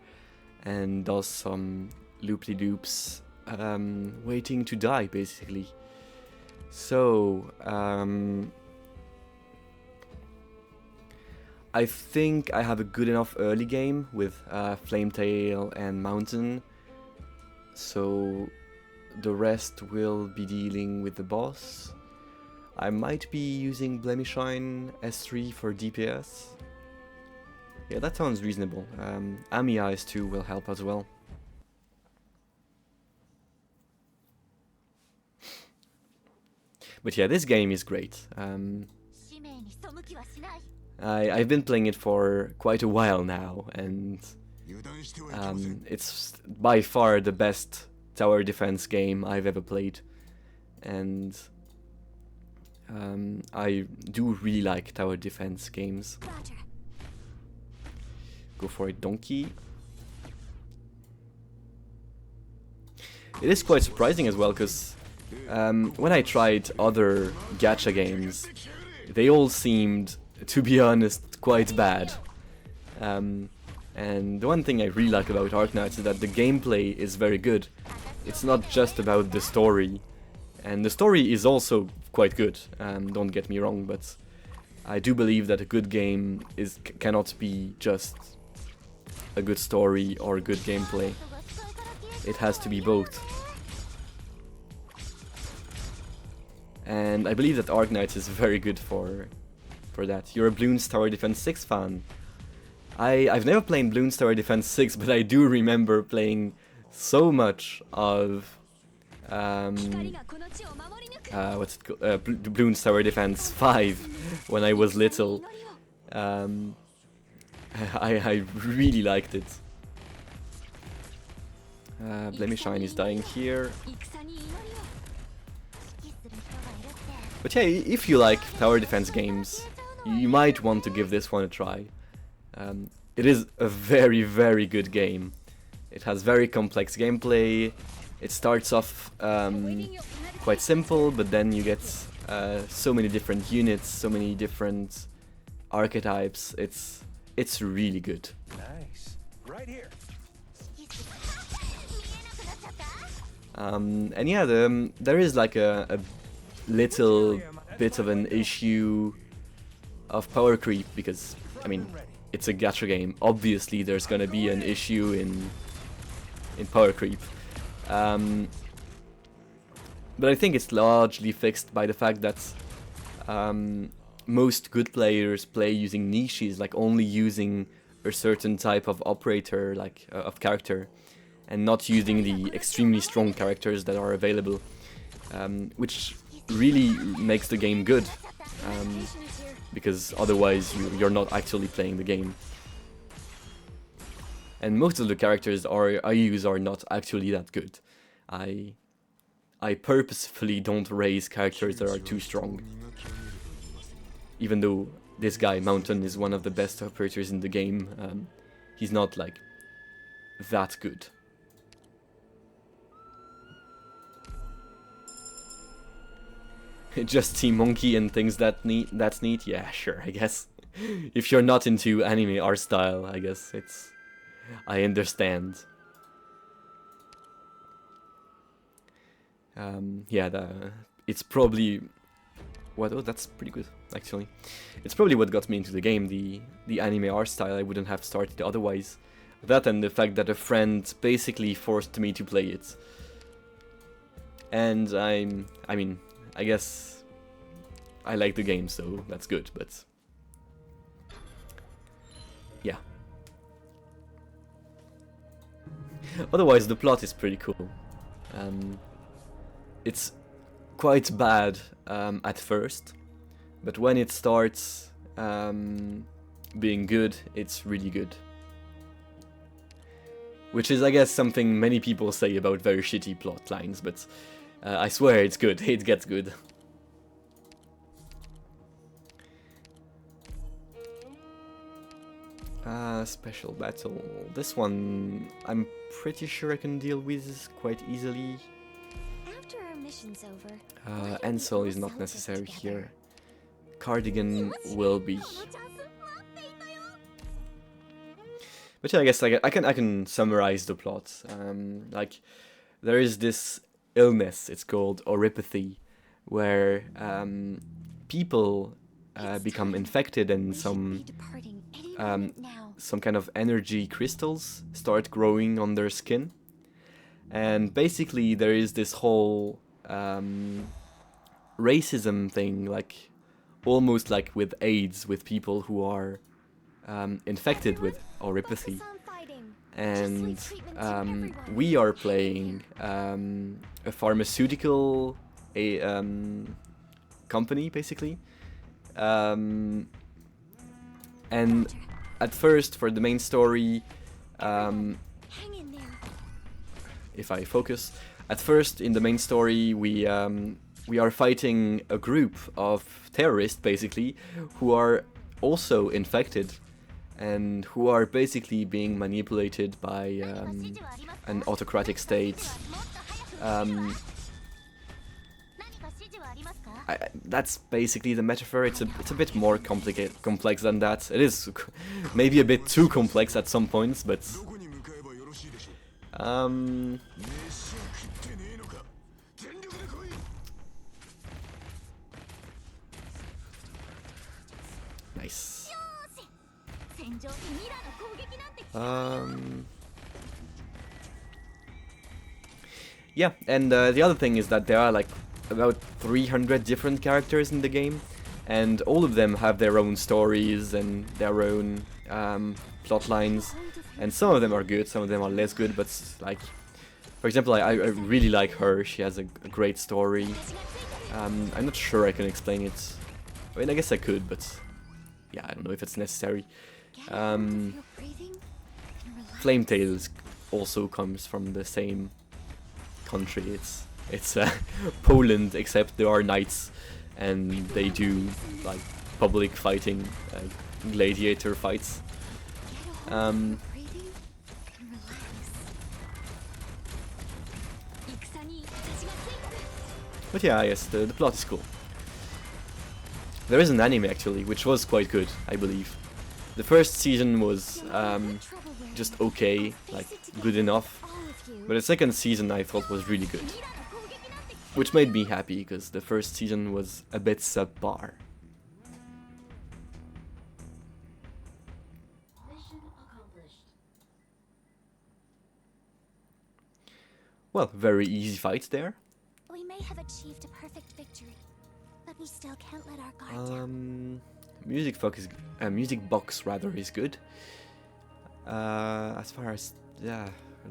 and does some loop-de-loops, waiting to die, basically. So, I think I have a good enough early game with Flametail and Mountain, so the rest will be dealing with the boss. I might be using Blemishine S3 for DPS. Yeah, that sounds reasonable. Ami IS2 will help as well. But yeah, this game is great. I've been playing it for quite a while now, and it's by far the best tower defense game I've ever played. And I do really like tower defense games. Go for it, donkey. It is quite surprising as well, because when I tried other gacha games, they all seemed, to be honest, quite bad. And the one thing I really like about Arknights is that the gameplay is very good. It's not just about the story. And the story is also quite good, don't get me wrong, but I do believe that a good game cannot be just a good story or good gameplay. It has to be both. And I believe that Arknights is very good for that. You're a Bloons Tower Defense 6 fan. I've never played Bloons Tower Defense 6, but I do remember playing so much of what's it called? Bloons Tower Defense 5 when I was little. I really liked it. Blemishine is dying here. But yeah, if you like tower defense games, you might want to give this one a try. It is a very, very good game. It has very complex gameplay. It starts off quite simple, but then you get so many different units, so many different archetypes. It's really good. Nice. Right here. And yeah, there is like a little bit of an issue of power creep, because, I mean, it's a gacha game. Obviously there's gonna be an issue in power creep. But I think it's largely fixed by the fact that most good players play using niches, like only using a certain type of operator, like of character, and not using the extremely strong characters that are available, which really makes the game good, because otherwise you're not actually playing the game. And most of the characters I use are not actually that good. I purposefully don't raise characters that are too strong. Even though this guy, Mountain, is one of the best operators in the game, he's not, like, that good. Just see monkey and things that's neat? Yeah, sure, I guess. If you're not into anime art style, I guess I understand. Yeah, it's probably oh, that's pretty good, actually. It's probably what got me into the game, the anime art style. I wouldn't have started otherwise. That and the fact that a friend basically forced me to play it. And I mean, I guess I like the game, so that's good, but yeah. Otherwise, the plot is pretty cool. It's quite bad at first, but when it starts being good, it's really good. which is, I guess, something many people say about very shitty plot lines, but I swear it's good, it gets good. Special battle. This one, I'm pretty sure I can deal with quite easily. After our mission's over, Ansel is not necessary here. Cardigan will be. But yeah, I guess I can summarize the plot. Like, there is this illness, it's called oropathy, where people become infected and some kind of energy crystals start growing on their skin. And basically there is this whole racism thing, like almost like with AIDS, with people who are infected with oropathy. And we are playing a pharmaceutical company, basically. And at first, for the main story, if I focus, at first in the main story we are fighting a group of terrorists, basically, who are also infected and who are basically being manipulated by an autocratic state. That's basically the metaphor. It's a bit more complex than that. It is maybe a bit too complex at some points, but nice. Yeah, and the other thing is that there are like about 300 different characters in the game, and all of them have their own stories and their own plot lines, and some of them are good, some of them are less good, but like, for example, I really like her. She has a great story. I'm not sure I can explain it. I mean, I guess I could, but yeah, I don't know if it's necessary. Flametail also comes from the same country. It's Poland, except there are knights, and they do like public fighting, gladiator fights. But yeah, yes, the plot is cool. There is an anime actually, which was quite good, I believe. The first season was just okay, like good enough, but the second season I thought was really good, which made me happy because the first season was a bit subpar. Well, very easy fight there. We may have achieved a perfect victory, but we still can't let our guard down. Music box rather is good. As far as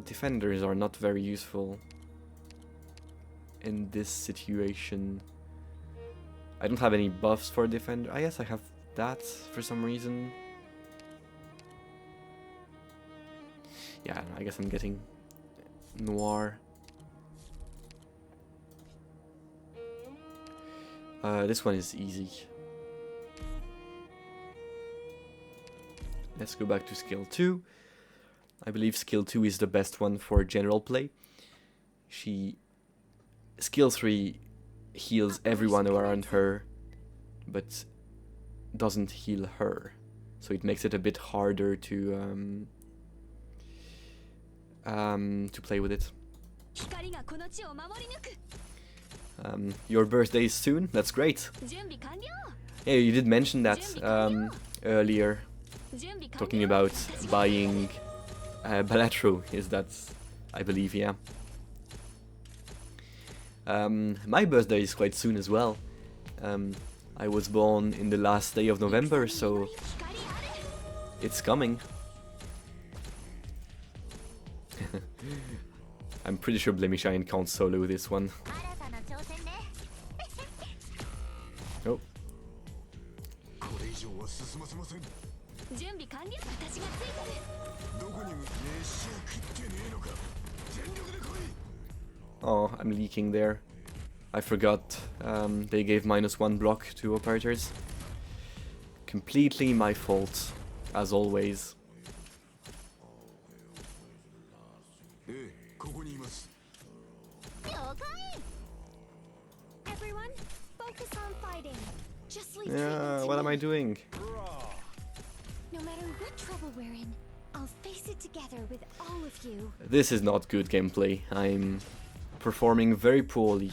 defenders are not very useful in this situation. I don't have any buffs for defender. I guess I have that for some reason. Yeah, I guess I'm getting Noir. This one is easy. Let's go back to skill 2. I believe skill 2 is the best one for general play. Skill 3 heals everyone around her, but doesn't heal her. So it makes it a bit harder to play with it. Your birthday is soon? That's great. Yeah, you did mention that earlier, talking about buying Balatro, is that, I believe, yeah. My birthday is quite soon as well. I was born in the last day of November, so it's coming. I'm pretty sure Blemishine can't solo this one. Oh. 準備完了。私がついてる。どこに飯を食ってねえのか。全力で来い。 Oh, I'm leaking there. I forgot they gave -1 block to operators. Completely my fault, as always. ええ、ここにいます。了解 Everyone, focus on fighting. Just leave Yeah, treatment to what am me. I doing? No matter what trouble we're in, I'll face it together with all of you. This is not good gameplay. I'm performing very poorly.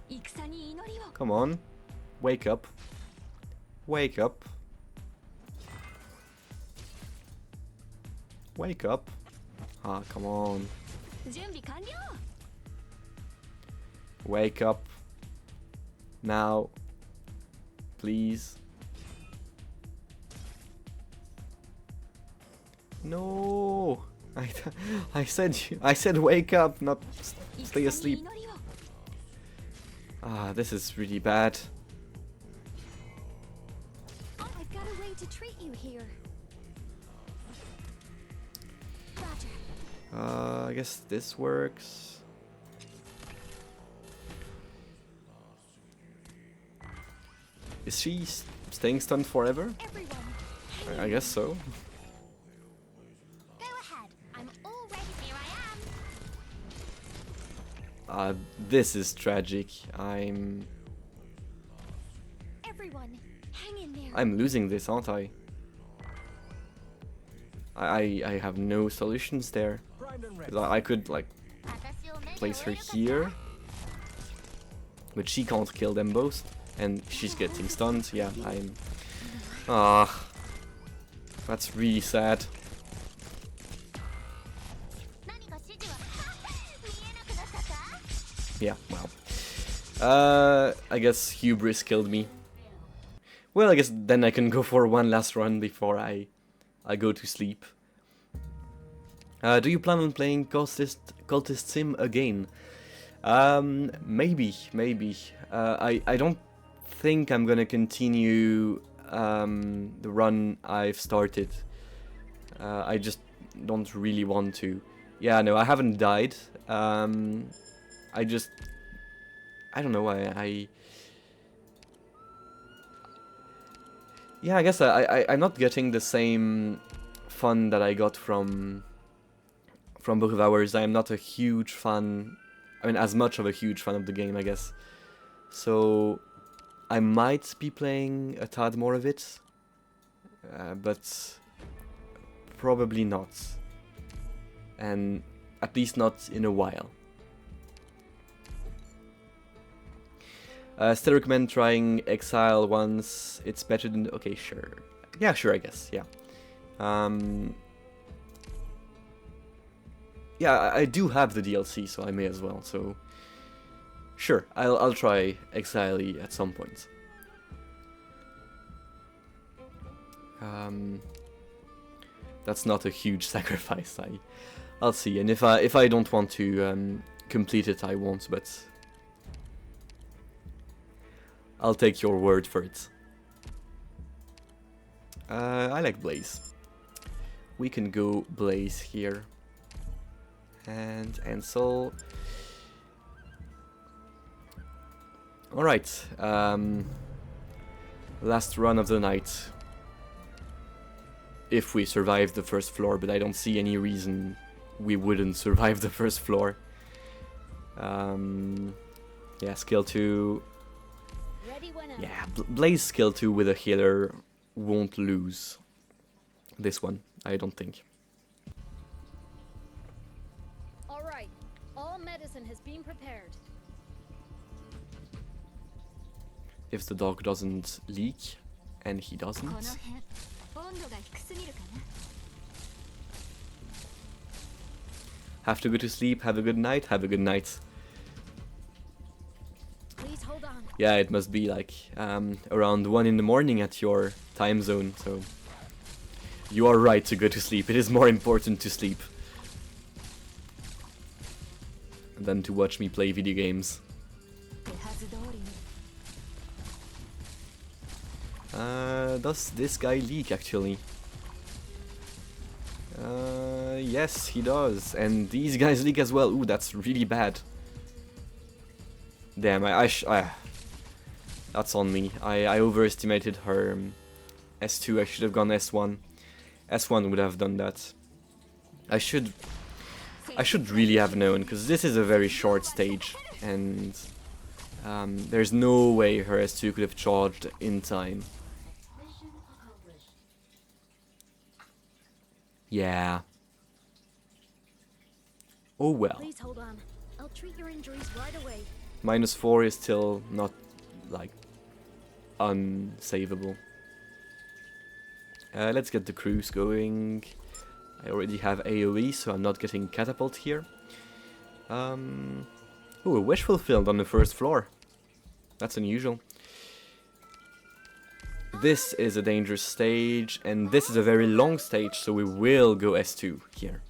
戦に祈りを。 Come on. Wake up. Wake up. Wake up. Ah, come on. 準備完了。 Wake up. Now. Please. No. I said wake up, not stay 戦に asleep. 祈りを。 Ah, this is really bad. I've got a way to treat you here. Roger. I guess this works. Is she staying stunned forever? Everyone, I guess so. go ahead. I'm all ready. Here I am. This is tragic. Everyone, hang in there. I'm losing this, aren't I? I have no solutions there. Primed and ready. 'Cause I could like place her here, but she can't kill them both, and she's getting stunned. Yeah, I'm. Ah, that's really sad. Yeah, well. I guess hubris killed me. Well, I guess then I can go for one last run before I go to sleep. Do you plan on playing Cultist Sim again? Maybe. I don't think I'm gonna continue the run I've started. I just don't really want to. Yeah, no, I haven't died. I don't know. Yeah, I guess I'm not getting the same fun that I got from Book of Hours. I'm not a huge fan. I mean, as much of a huge fan of the game, I guess. So I might be playing a tad more of it, but probably not. And at least not in a while. Still recommend trying Exile once. It's better than... Okay, sure. Yeah, sure, I guess. Yeah. Yeah, I do have the DLC, so I may as well. So, sure, I'll try Exile at some point. That's not a huge sacrifice. I'll see. And if I don't want to complete it, I won't. But I'll take your word for it. I like Blaze. We can go Blaze here. And Ansel. Alright. Last run of the night. If we survive the first floor, but I don't see any reason we wouldn't survive the first floor. Yeah, skill 2. Ready when I'm. Yeah, Blaze skill 2 with a healer won't lose this one, I don't think. All right. All medicine has been prepared. If the dog doesn't leak, and he この doesn't. 辺温度が低すぎるかな。 Have to go to sleep, have a good night, have a good night. Please hold on. Yeah, it must be like around 1 in the morning at your time zone, so you are right to go to sleep. It is more important to sleep than to watch me play video games. 手はず通りに。Does this guy leak actually? Yes, he does. And these guys leak as well. Ooh, that's really bad. Damn, that's on me. I overestimated her S2. I should have gone S1. S1 would have done that. I should really have known, because this is a very short stage, and there's no way her S2 could have charged in time. Yeah. Oh well. Please hold on. I'll treat your injuries right away. -4 is still not, like, unsavable. Let's get the cruise going. I already have AoE, so I'm not getting catapult here. Ooh, a wish fulfilled on the first floor. That's unusual. This is a dangerous stage, and this is a very long stage, so we will go S2 here,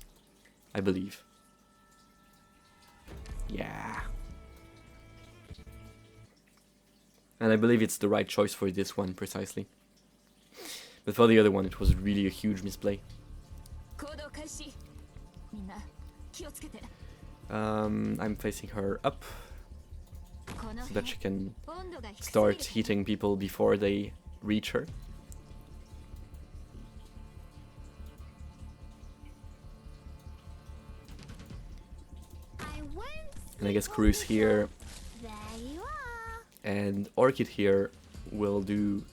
I believe. Yeah. And I believe it's the right choice for this one, precisely. But for the other one, it was really a huge misplay. I'm facing her up, so that she can start hitting people before they reach her. And I guess Cruz here and Orchid here will do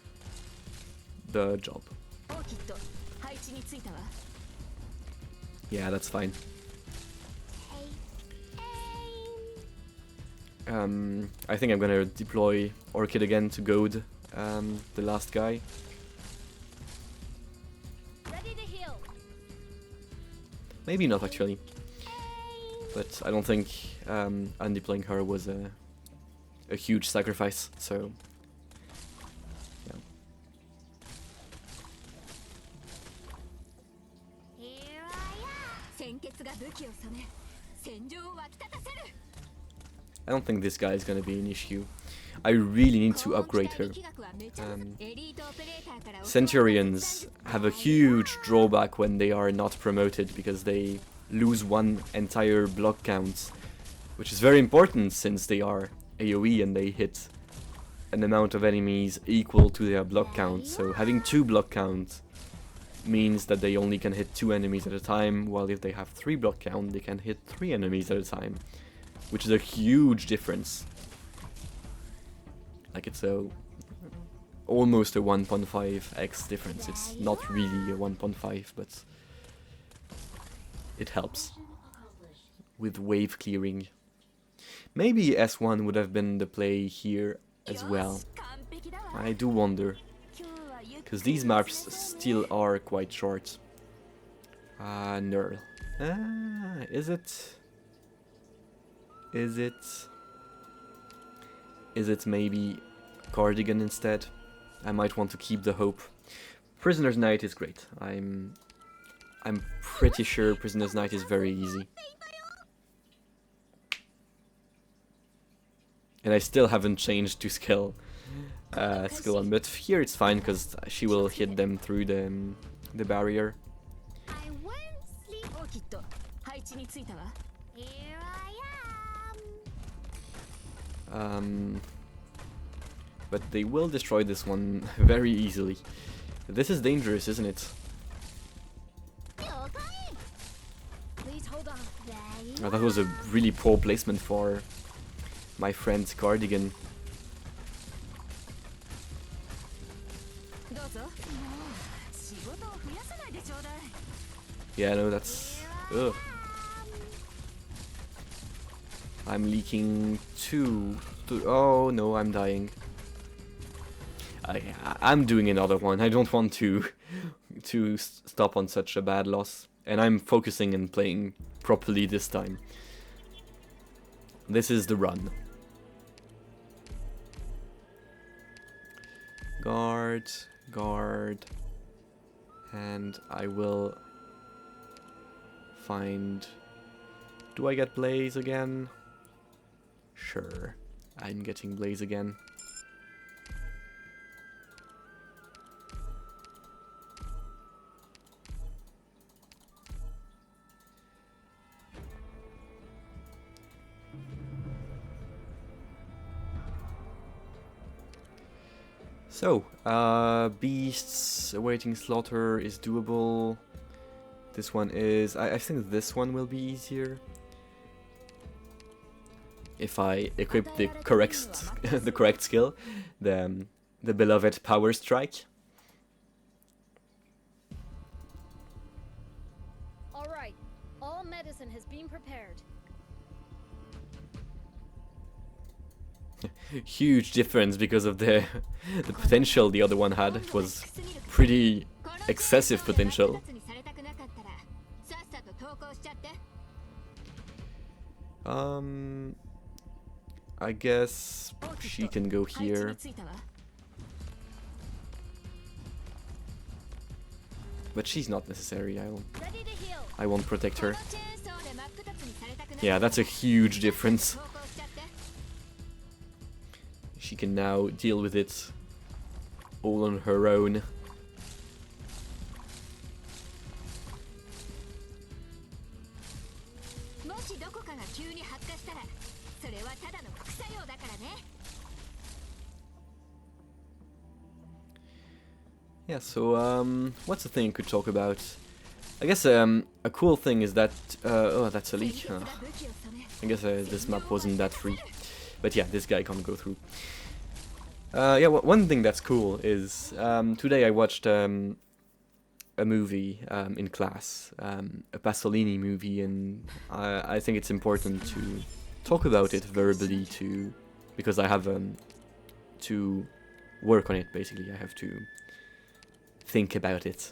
the job. Yeah, that's fine. I think I'm gonna deploy Orchid again to goad the last guy. Ready to heal. Maybe not actually, but I don't think undeploying her was a huge sacrifice, so yeah. Here I am. I don't think this guy is gonna be an issue. I really need to upgrade her. Centurions have a huge drawback when they are not promoted, because they lose one entire block count, which is very important since they are AoE and they hit an amount of enemies equal to their block count. So having 2 block count means that they only can hit 2 enemies at a time, while if they have 3 block count, they can hit 3 enemies at a time, which is a huge difference. Like, it's almost a 1.5x difference. It's not really a 1.5, but it helps with wave clearing. Maybe S1 would have been the play here as well. I do wonder, because these maps still are quite short. Nerl. Is it? Is it maybe Cardigan instead? I might want to keep the hope. Prisoner's Night is great. I'm pretty sure Prisoner's Night is very easy. And I still haven't changed to skill 1, but here it's fine because she will hit them through the barrier. Here I am. But they will destroy this one very easily. This is dangerous, isn't it? Please hold on. Oh, that was a really poor placement for my friend's Cardigan. Yeah, no, that's... Ugh. I'm leaking 2. Oh no, I'm dying. I'm doing another one. I don't want to stop on such a bad loss. And I'm focusing and playing properly this time. This is the run. Guard, guard. And I will find... Do I get Blaze again? Sure, I'm getting Blaze again. So, beasts awaiting slaughter is doable. This one is... I think this one will be easier. If I equip the correct the correct skill, the beloved power strike. All right, all medicine has been prepared. Huge difference because of the potential the other one had. It was pretty excessive potential. I guess she can go here. But she's not necessary. I won't protect her. Yeah, that's a huge difference. She can now deal with it all on her own. Yeah, so what's the thing you could talk about? I guess a cool thing is that oh, that's a leak. I guess this map wasn't that free, but yeah, this guy can't go through. Yeah, one thing that's cool is today I watched a movie in class, a Pasolini movie, and I think it's important to talk about it verbally because I have to work on it. Basically, I have to think about it.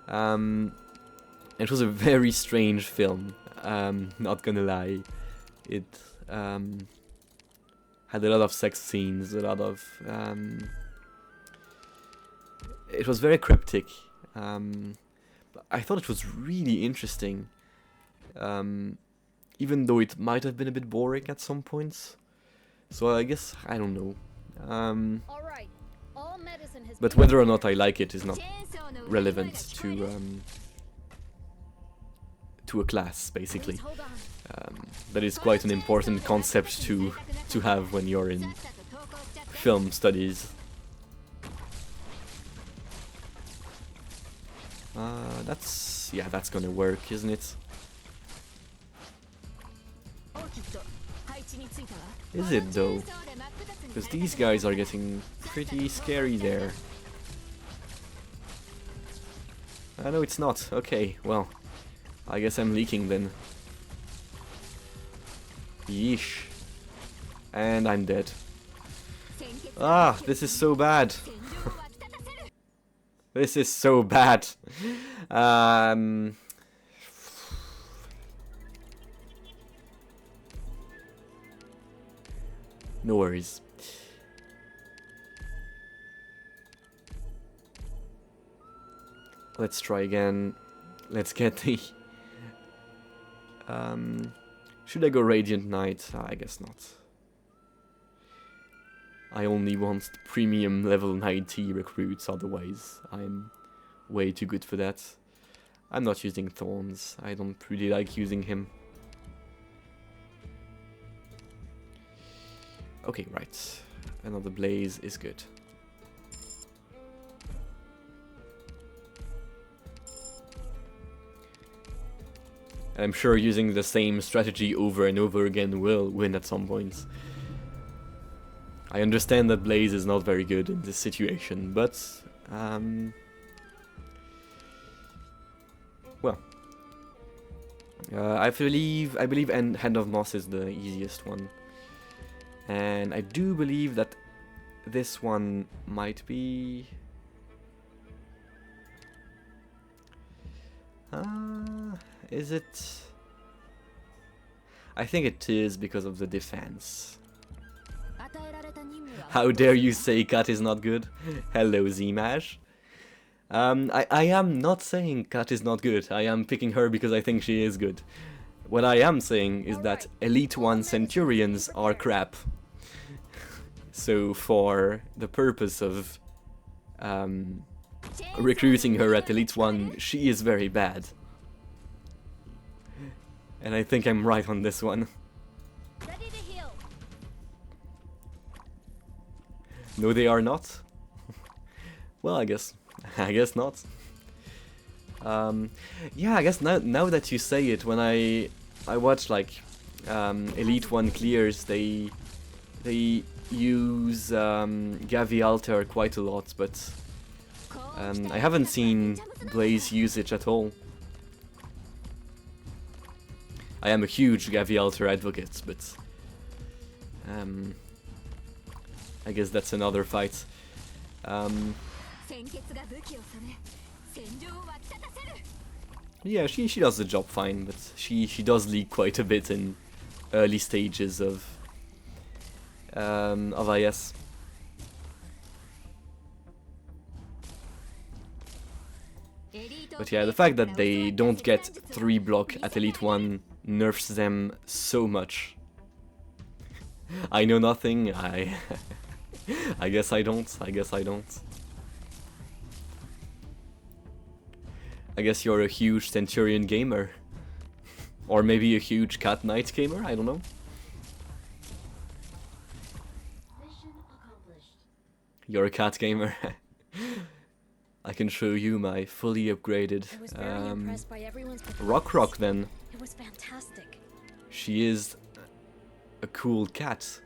It was a very strange film, not gonna lie. It had a lot of sex scenes, a lot of... it was very cryptic. I thought it was really interesting, even though it might have been a bit boring at some points. So I guess, I don't know. But whether or not I like it is not relevant to a class, basically. That is quite an important concept to have when you're in film studies. That's gonna work, isn't it? Is it though? Because these guys are getting pretty scary there. No, it's not. Okay, well, I guess I'm leaking then. Yeesh. And I'm dead. Ah, this is so bad. This is so bad. No worries. Let's try again. Let's get the... should I go Radiant Knight? I guess not. I only want the premium level 90 recruits, otherwise I'm way too good for that. I'm not using Thorns. I don't really like using him. Okay, right. Another Blaze is good. I'm sure using the same strategy over and over again will win at some points. I understand that Blaze is not very good in this situation, but well, I believe Hand of Moss is the easiest one, and I do believe that this one might be. Is it? I think it is because of the defense. How dare you say Kat is not good? Hello, Zmash. I am not saying Kat is not good. I am picking her because I think she is good. What I am saying is that Elite 1 Centurions are crap. So for the purpose of recruiting her at Elite 1, she is very bad. And I think I'm right on this one. No, they are not. Well, I guess not. Yeah, I guess now that you say it, when I watch like Elite 1 clears, they use Gavi Alter quite a lot, but I haven't seen Blaze use it at all. I am a huge Gavi Alter advocate, but I guess that's another fight. Yeah, she does the job fine, but she does leak quite a bit in early stages of IS. But yeah, the fact that they don't get 3 block at Elite 1 nerfs them so much. I know nothing, I guess I don't. I guess you're a huge Centurion gamer. Or maybe a huge Cat Knight gamer, I don't know. You're a cat gamer. I can show you my fully upgraded Rock then. It was fantastic. She is a cool cat.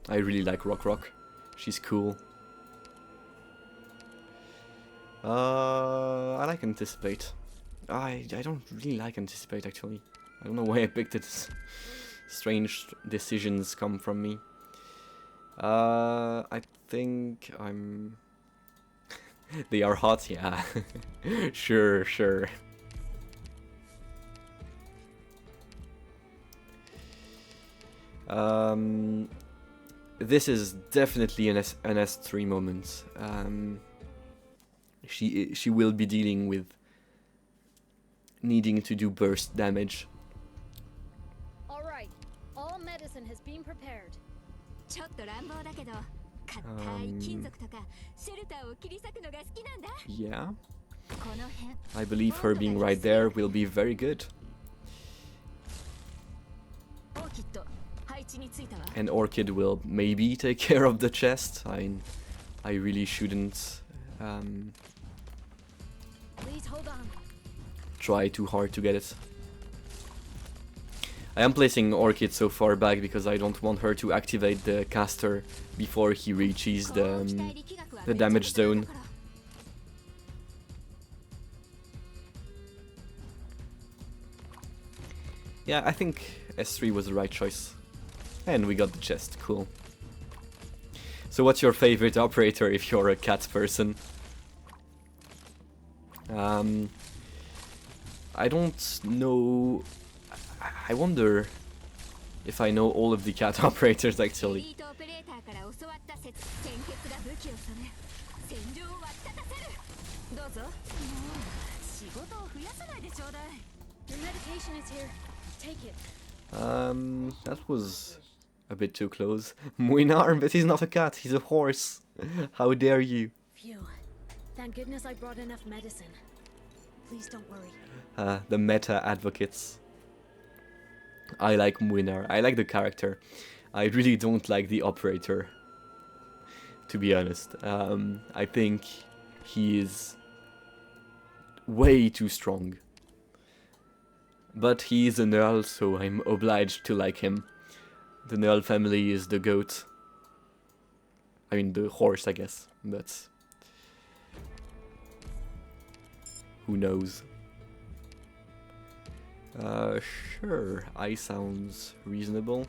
I really like Rock. She's cool. I like Anticipate. I don't really like Anticipate actually. I don't know why I picked it. Strange decisions come from me. I think I'm... They are hot, yeah. Sure. This is definitely an S3 moment. She will be dealing with needing to do burst damage. All right, all medicine has been prepared. Yeah. I believe her being right there will be very good. And Orchid will maybe take care of the chest. I really shouldn't Please hold on. try too hard to get it. I am placing Orchid so far back because I don't want her to activate the caster before he reaches the damage zone. Yeah, I think S3 was the right choice. And we got the chest, cool. So what's your favorite operator if you're a cat person? I don't know. I wonder if I know all of the cat operators actually. Your medication is here. Take it. That was a bit too close. Muinar, but he's not a cat, he's a horse. How dare you? Phew. Thank goodness I brought enough medicine. Please don't worry. The meta advocates. I like Muinar. I like the character. I really don't like the operator, to be honest. I think he is way too strong. But he is a Null, so I'm obliged to like him. The Null family is the goat. I mean, the horse, I guess. But who knows? Sure, I sounds reasonable.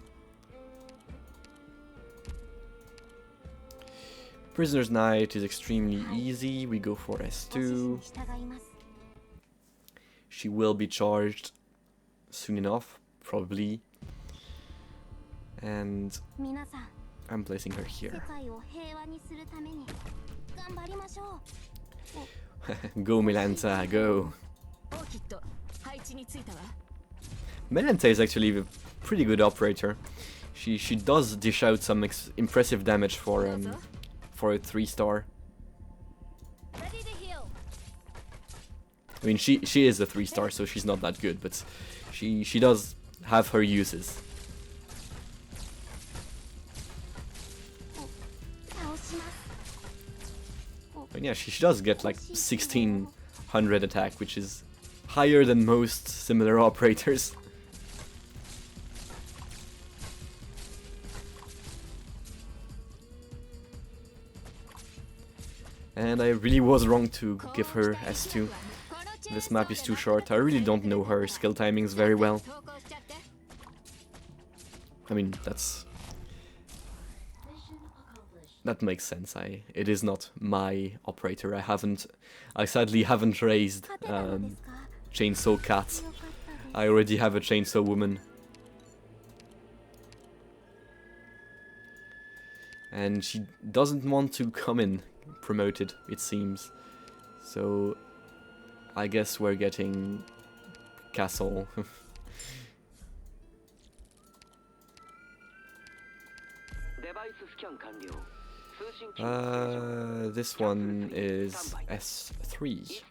Prisoner's Night is extremely easy. We go for S2. She will be charged soon enough, probably. And I'm placing her here. Go Melanta, go! Melanta is actually a pretty good operator. She does dish out some impressive damage for a 3-star. I mean, she is a 3-star, so she's not that good, but she does have her uses. And yeah, she does get like 1600 attack, which is higher than most similar operators. And I really was wrong to give her S2. This map is too short. I really don't know her skill timings very well. I mean, that makes sense. It is not my operator. I sadly haven't raised Chainsaw Cat. I already have a Chainsaw Woman. And she doesn't want to come in promoted, it seems. So I guess we're getting Castle. This one is S3.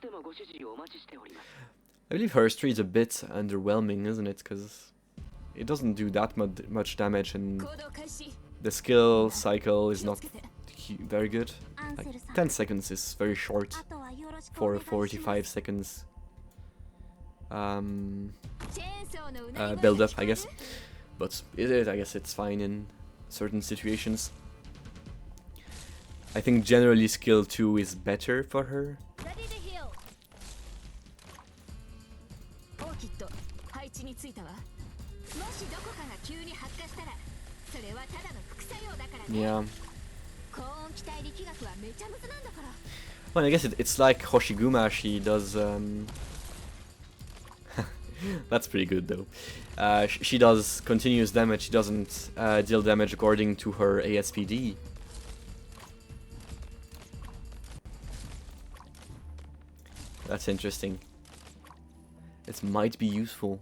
I believe her S3 is a bit underwhelming, isn't it? Because it doesn't do that much damage, and the skill cycle is not very good. Like 10 seconds is very short for 45 seconds build up, I guess. But I guess it's fine in certain situations. I think generally skill 2 is better for her. Yeah. Well, I guess it's like Hoshiguma. She does that's pretty good though. She does continuous damage. She doesn't deal damage according to her ASPD. That's interesting. It might be useful.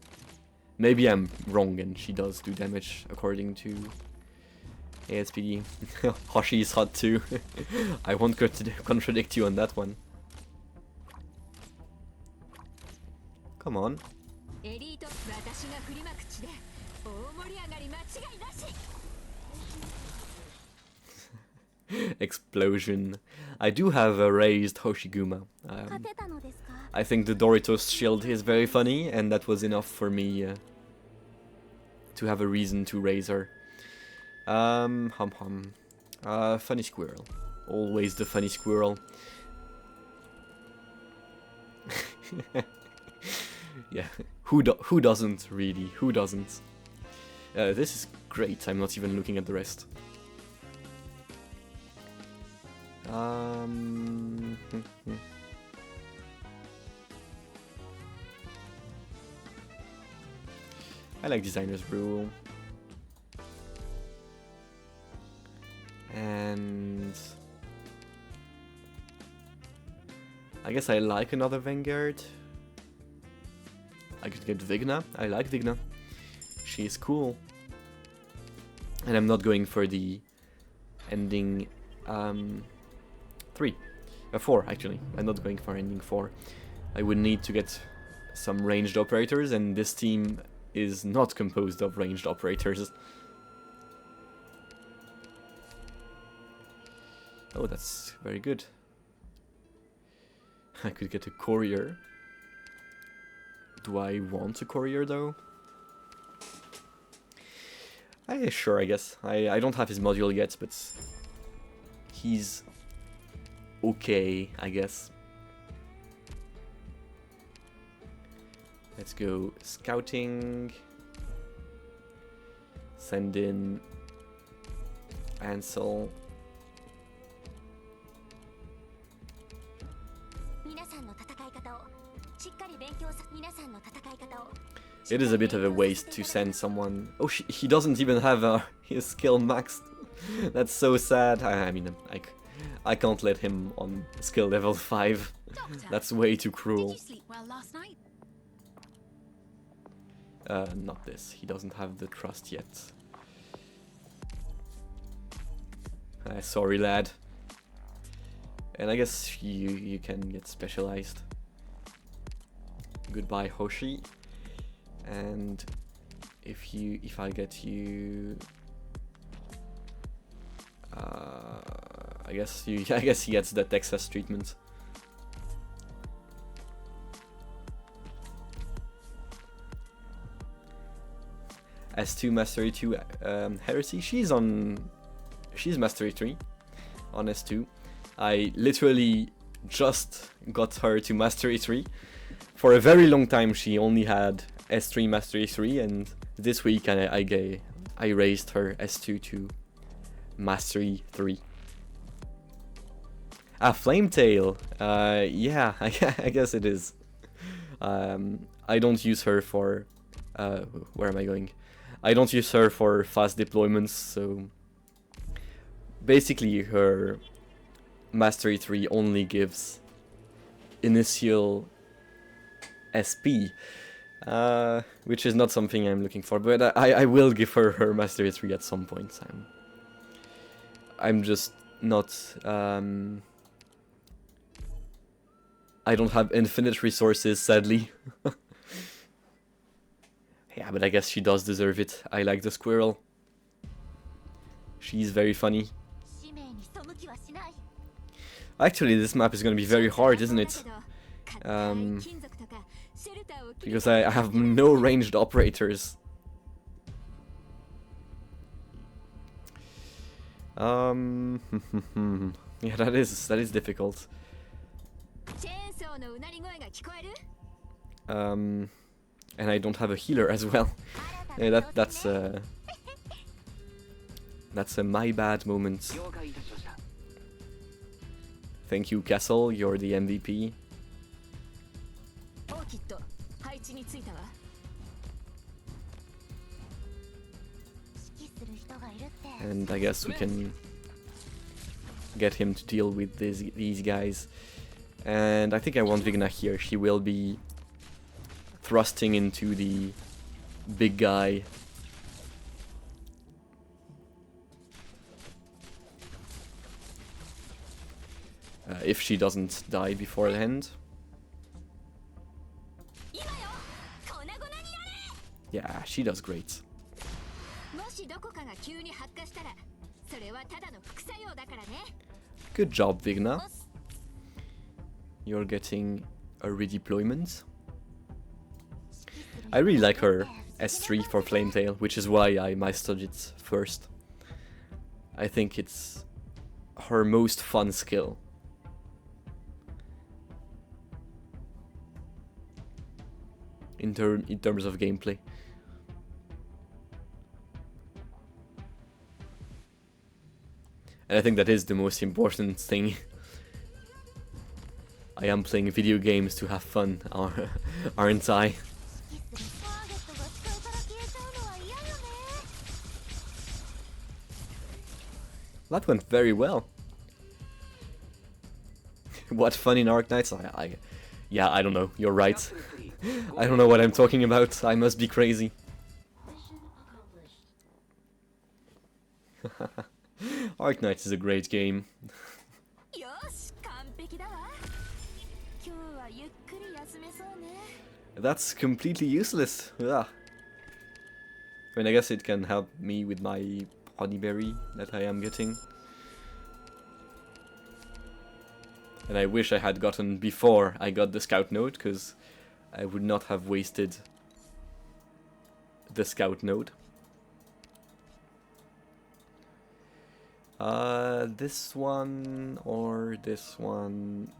Maybe I'm wrong and she does do damage according to ASPD. Hoshi is hot too. I won't contradict you on that one. Come on. Explosion. I do have a raised Hoshiguma. I think the Doritos shield is very funny, and that was enough for me to have a reason to raise her. Funny squirrel. Always the funny squirrel. Yeah, who doesn't really? Who doesn't? This is great. I'm not even looking at the rest. I like Designer's Rule. And I guess I like another Vanguard. I could get Vigna. I like Vigna. She is cool. And I'm not going for the ending 4 actually. I'm not going for ending 4. I would need to get some ranged operators, and this team is not composed of ranged operators. Oh, that's very good. I could get a courier. Do I want a courier though? Sure, I guess. I don't have his module yet, but he's okay, I guess. Let's go scouting. Send in Ansel. It is a bit of a waste to send someone. Oh, he doesn't even have his skill maxed. That's so sad. I mean, I can't let him on skill level 5. That's way too cruel. Did you sleep well last night? Not this. He doesn't have the trust yet. Sorry, lad. And I guess you can get specialized. Goodbye, Hoshi. And if I get you I guess he gets the Texas treatment. S2 Mastery 2 Heresy. She's Mastery 3 on S2. I literally just got her to Mastery 3. For a very long time she only had S3 Mastery 3, and this week I raised her S2 to Mastery 3. Flametail. Yeah, I guess it is. I don't use her for... where am I going? I don't use her for fast deployments, so... Basically, her Mastery 3 only gives initial SP, which is not something I'm looking for, but I will give her Mastery 3 at some point. I'm just not... I don't have infinite resources, sadly. Yeah, but I guess she does deserve it. I like the squirrel. She's very funny. Actually, this map is gonna be very hard, isn't it? Because I have no ranged operators. Yeah, that is difficult. And I don't have a healer as well. Yeah, that's a my bad moment. Thank you, Castle. You're the MVP. And I guess we can get him to deal with these guys. And I think I want Vigna here. She will be thrusting into the big guy. If she doesn't die beforehand. Yeah, she does great. Good job, Vigna. You're getting a redeployment. I really like her S3 for Flametail, which is why I mastered it first. I think it's her most fun skill. In terms of gameplay. And I think that is the most important thing. I am playing video games to have fun, aren't I? That went very well. What fun in Arknights? Yeah, I don't know. You're right. I don't know what I'm talking about. I must be crazy. Arknights is a great game. That's completely useless. Yeah. I mean, I guess it can help me with my honeyberry that I am getting. And I wish I had gotten before I got the scout node, because I would not have wasted the scout node. This one or this one.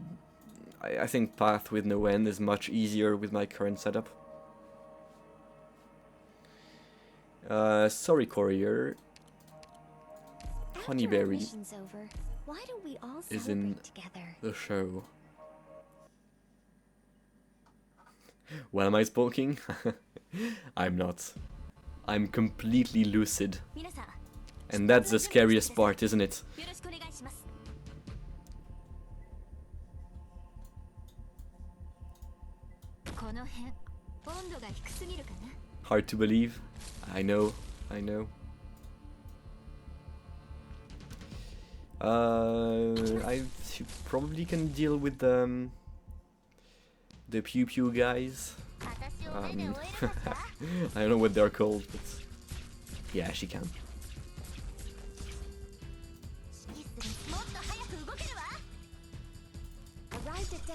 I think path with no end is much easier with my current setup. Sorry, courier. Honeyberry is in the show. What am I smoking? I'm not. I'm completely lucid. And that's the scariest part, isn't it? Hard to believe. I know. I probably can deal with the pew pew guys. I don't know what they're called, but yeah, she can.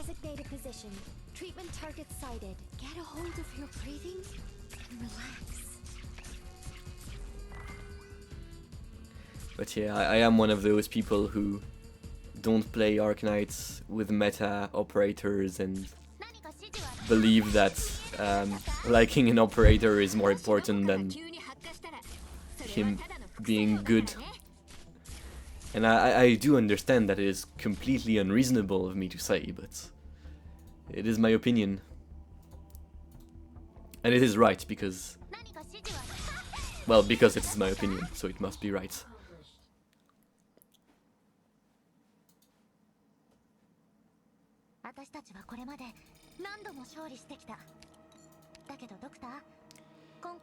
designated position. Treatment target sighted. Get a hold of your breathing and relax. But yeah, I am one of those people who don't play Arknights with meta operators and believe that liking an operator is more important than him being good. And I do understand that it is completely unreasonable of me to say, but it is my opinion. And it is right because, well, because it is my opinion, so it must be right.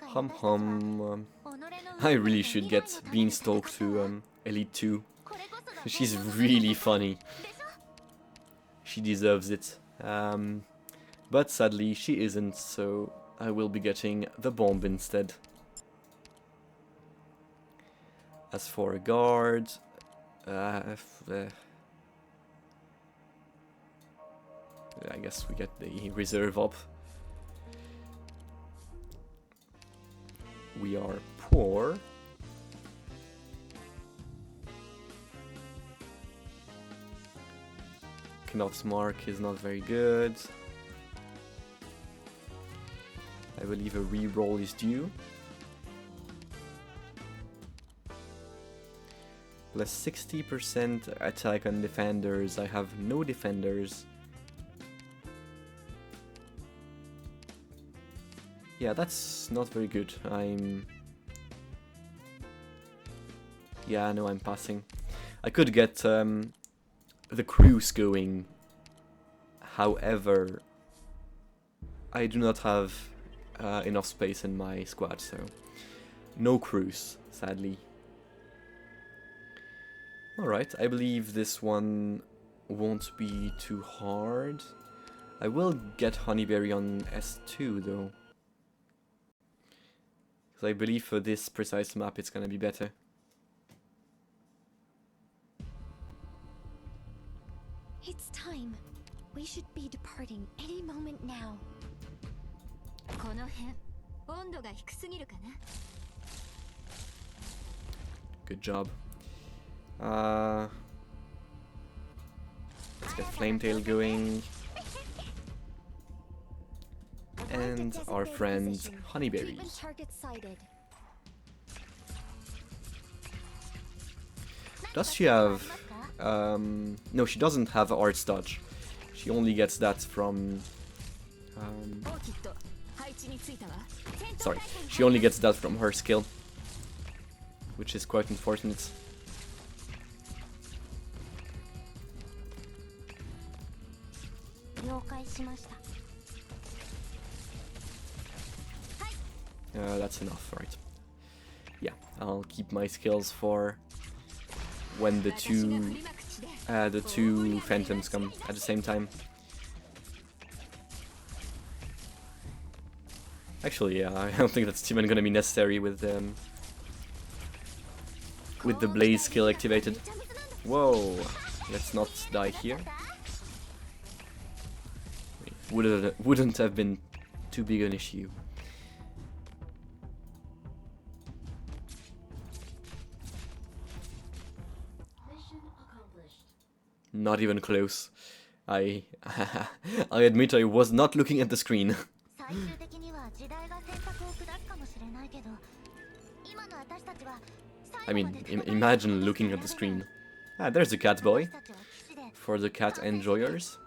Hum hum. I really should get Beanstalk to Elite 2. She's really funny. She deserves it. But sadly she isn't, so I will be getting the bomb instead. As for a guard, I guess we get the reserve up. We are poor. Knopf's mark is not very good. I believe a reroll is due. Plus 60% attack on defenders. I have no defenders. Yeah, that's not very good. Yeah, no, I'm passing. I could get the cruise going. However, I do not have enough space in my squad, so no cruise, sadly. Alright, I believe this one won't be too hard. I will get Honeyberry on S2 though. Because I believe for this precise map it's gonna be better. It's time. We should be departing any moment now. Good job. Let's get Flametail going. And our friend Honeyberries. Does she have... no, she doesn't have Arts Dodge. She only gets that from... sorry, she only gets that from her skill. Which is quite unfortunate. That's enough, right? Yeah, I'll keep my skills for when the two phantoms come at the same time. Actually, yeah, I don't think that's even gonna be necessary with the blaze skill activated. Whoa, let's not die here. Wouldn't have been too big an issue. Not even close. I admit I was not looking at the screen. I mean, imagine looking at the screen. Ah, there's a cat boy. For the cat enjoyers.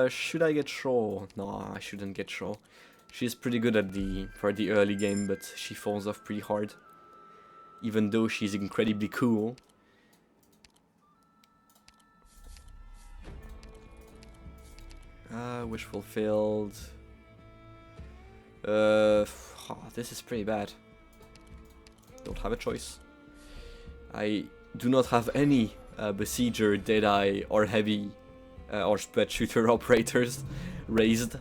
Should I get Shaw? No, I shouldn't get Shaw. She's pretty good at for the early game, but she falls off pretty hard. Even though she's incredibly cool. Wish fulfilled. This is pretty bad. Don't have a choice. I do not have any Besieger, Deadeye, or Heavy or Spread Shooter operators raised.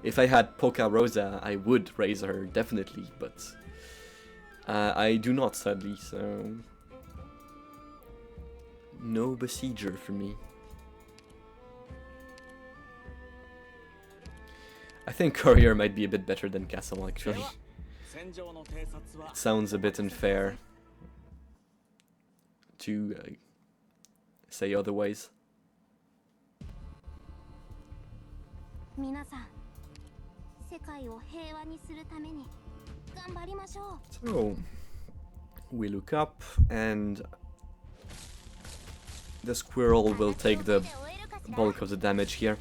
If I had Poca Rosa, I would raise her, definitely, but I do not, sadly, so... No besieger for me. I think courier might be a bit better than castle, actually. It sounds a bit unfair to say otherwise. 皆さん、世界を平和にするために頑張りましょう。 So, we look up and the squirrel will take the bulk of the damage here.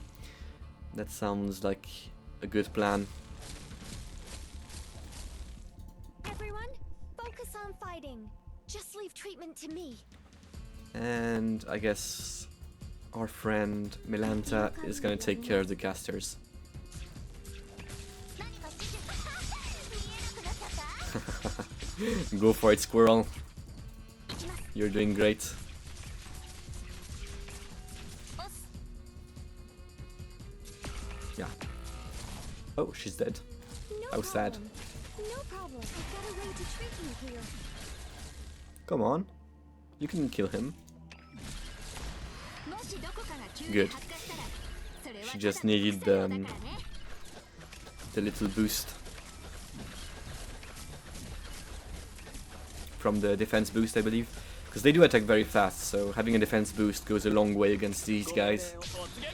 That sounds like a good plan. Everyone, focus on fighting. Just leave treatment to me. And I guess our friend Milanta is gonna take care of the casters. Go for it, squirrel. You're doing great. Yeah. Oh, she's dead. How sad. No problem. I've got a way to treat you here. Come on. You can kill him. Good. She just needed the little boost from the defense boost, I believe. Because they do attack very fast, so having a defense boost goes a long way against these guys. Yeah.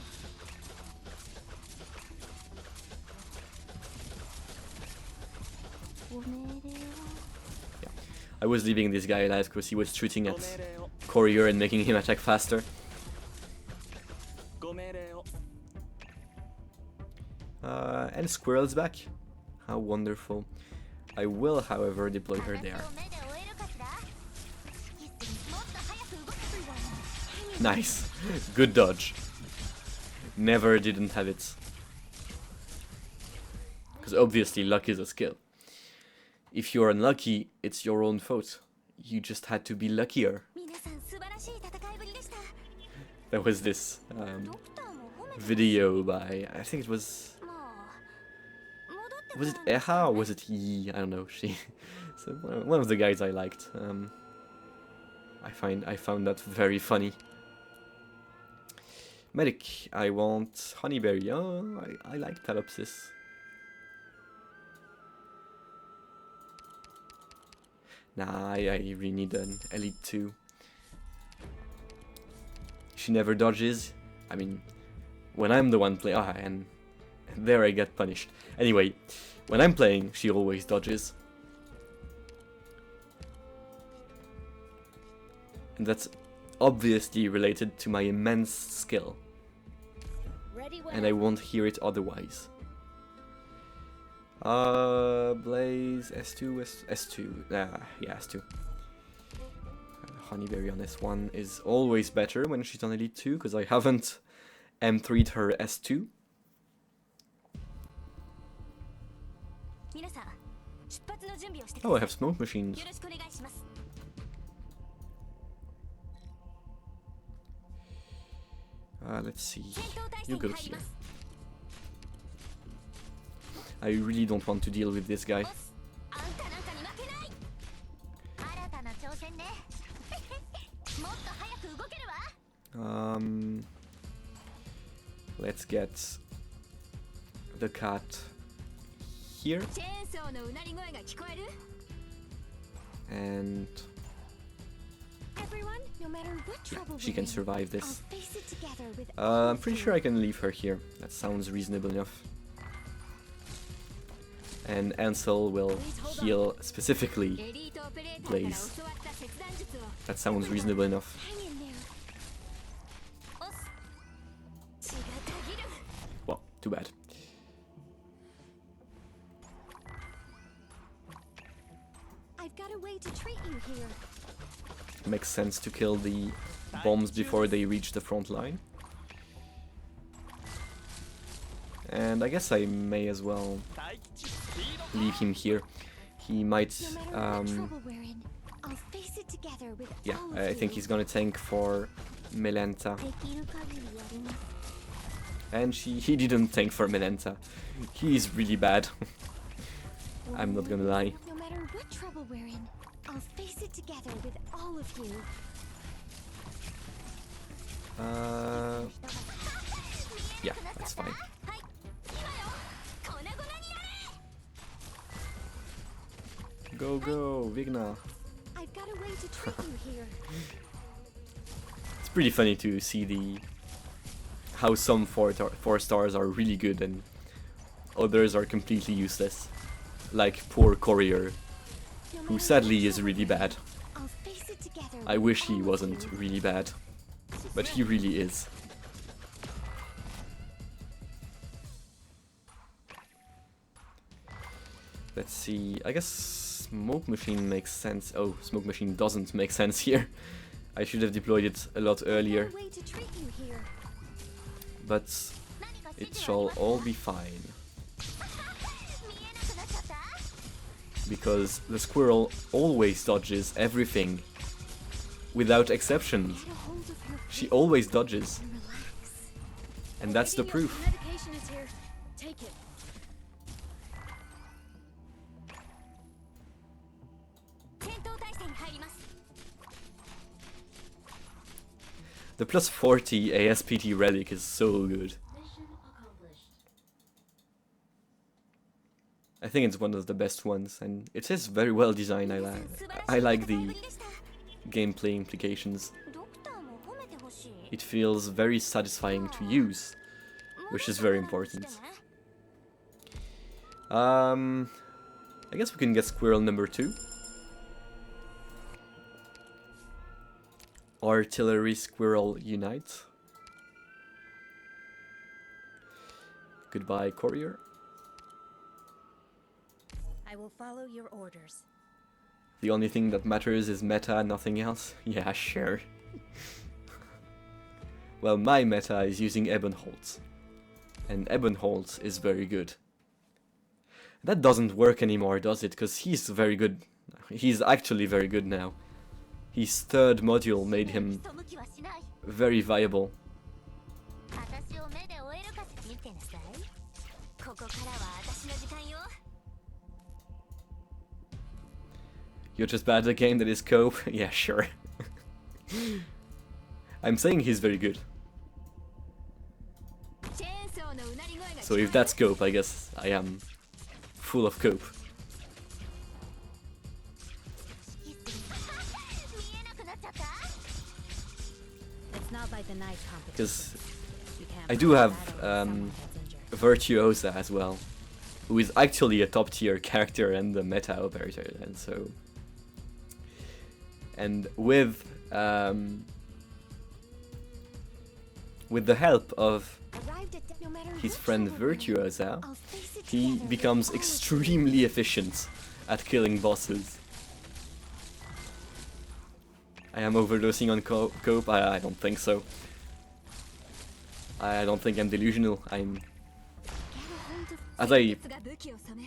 I was leaving this guy alive because he was shooting at Courier and making him attack faster. And Squirrel's back. How wonderful. I will, however, deploy her there. Nice. Good dodge. Never didn't have it. Because obviously luck is a skill. If you're unlucky, it's your own fault. You just had to be luckier. There was this video by, I think it was it Eha or was it Yi? I don't know. She, so one of the guys I liked. I found that very funny. Medic, I want Honeyberry. Oh, I like Talopsis. Nah, I really need an Elite 2. She never dodges. I mean, when I'm the one playing... Ah, and there I get punished. Anyway, when I'm playing, she always dodges. And that's obviously related to my immense skill. And I won't hear it otherwise. Blaze, S2, S2. Yeah, S2. Honeyberry on S1 is always better when she's on Elite 2, because I haven't M3'd her S2. Oh, I have smoke machines. Let's see. You go here. I really don't want to deal with this guy. Let's get the cat here. And yeah, she can survive this. I'm pretty sure I can leave her here. That sounds reasonable enough. And Ansel will heal specifically Blaze. That sounds reasonable enough. Well, too bad. I've got a way to treat you here. Makes sense to kill the bombs before they reach the front line. And I guess I may as well leave him here. He might, yeah, I think he's gonna tank for Milanta. And he didn't tank for Milanta. He's really bad. I'm not gonna lie. No matter what trouble we're in, I'll face it together with all of you. Yeah, that's fine. Go, go, Vigna. I've got a way to trick you here. It's pretty funny to see how some 4 stars are really good and others are completely useless. Like poor Courier, who sadly is really bad. I'll face it together I with wish he all of wasn't you. really bad, but he really is. Let's see, I guess Smoke Machine makes sense. Oh, Smoke Machine doesn't make sense here. I should have deployed it a lot earlier, I've got a way to trick you here. but it shall all be fine. Because the squirrel always dodges everything, without exceptions. Get a hold of your She always dodges, and relax. and that's the Lady, proof. Medication is here. Take it. The plus 40 ASPT relic is so good. I think it's one of the best ones, and it is very well designed. I like the gameplay implications. It feels very satisfying to use, which is very important. I guess we can get squirrel number 2. Artillery Squirrel Unite. Goodbye, Courier. I will follow your orders. The only thing that matters is meta, nothing else. Yeah, sure. Well, my meta is using Ebonholtz. And Ebonholtz is very good. That doesn't work anymore, does it? Because he's very good. He's actually very good now. His third module made him very viable. You're just bad at a game that is cope? Yeah, sure. I'm saying he's very good. So if that's cope, I guess I am full of cope. It's not like the knife competition. Because You can't I do have battle with someone that's injured. Virtuosa as well, who is actually a top tier character and the meta operator, and so... And with the help of his friend Virtuosa, he becomes extremely efficient at killing bosses. I am overdosing on cope? I don't think so. I don't think I'm delusional. As I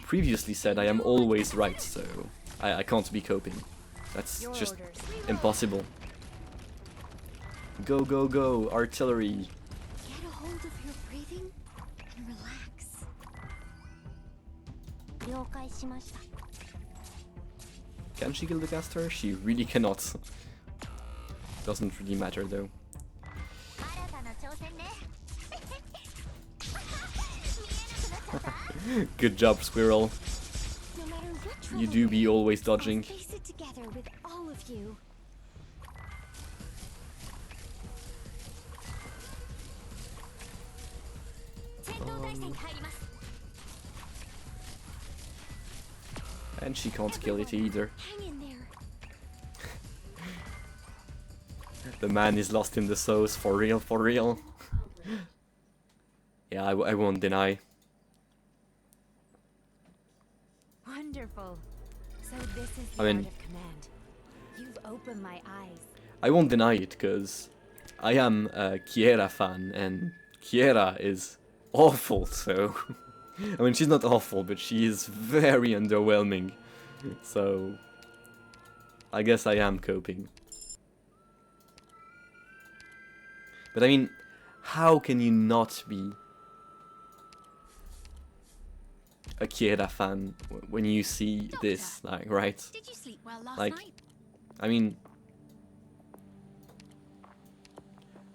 previously said, I am always right, so I can't be coping. That's Your just orders. impossible. Go, go, go, artillery. Get a hold of your breathing and relax. 了解しました. Can she kill the caster? She really cannot. Doesn't really matter though. Good job, squirrel. No matter what trouble You do be always I'll dodging. face it together with all of you. And she can't kill it either. Hang in there. The man is lost in the sauce, for real, for real. Yeah, I won't deny. Wonderful. So this is I the mean- art of command. You've opened my eyes. I won't deny it, because I am a Kiera fan, and Kiera is awful, so... I mean, she's not awful, but she is very underwhelming. So... I guess I am coping. But I mean, how can you not be a Kiera fan when you see this, like, right? Did you sleep well last Like, night? I mean,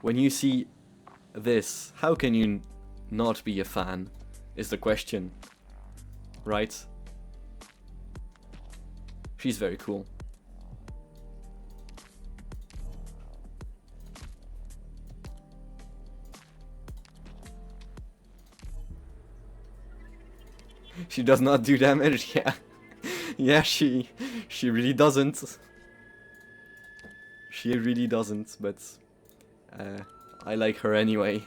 when you see this, how can you not be a fan, is the question, right? She's very cool. She does not do damage, yeah. Yeah, she really doesn't. She really doesn't, but I like her anyway.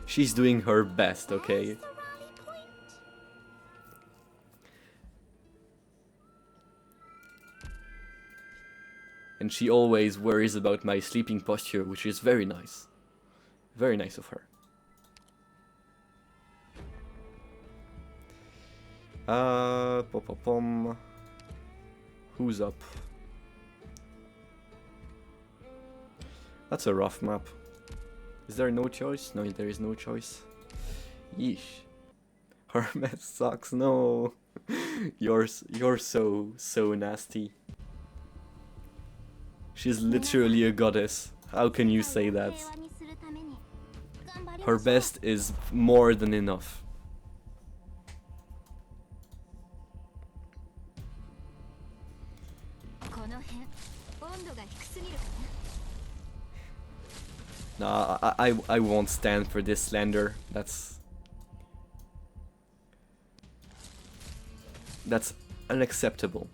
She's doing her best, okay? Where's the rally point? And she always worries about my sleeping posture, which is very nice. Very nice of her. Pom. Who's up? That's a rough map. Is there no choice? No, there is no choice. Yeesh. Her mess sucks, no. You're so nasty. She's literally a goddess. How can you say that? 平和にするために頑張りましょう。 Her best is more than enough. この辺温度が低すぎるかな。 Nah, I won't stand for this slander. That's unacceptable.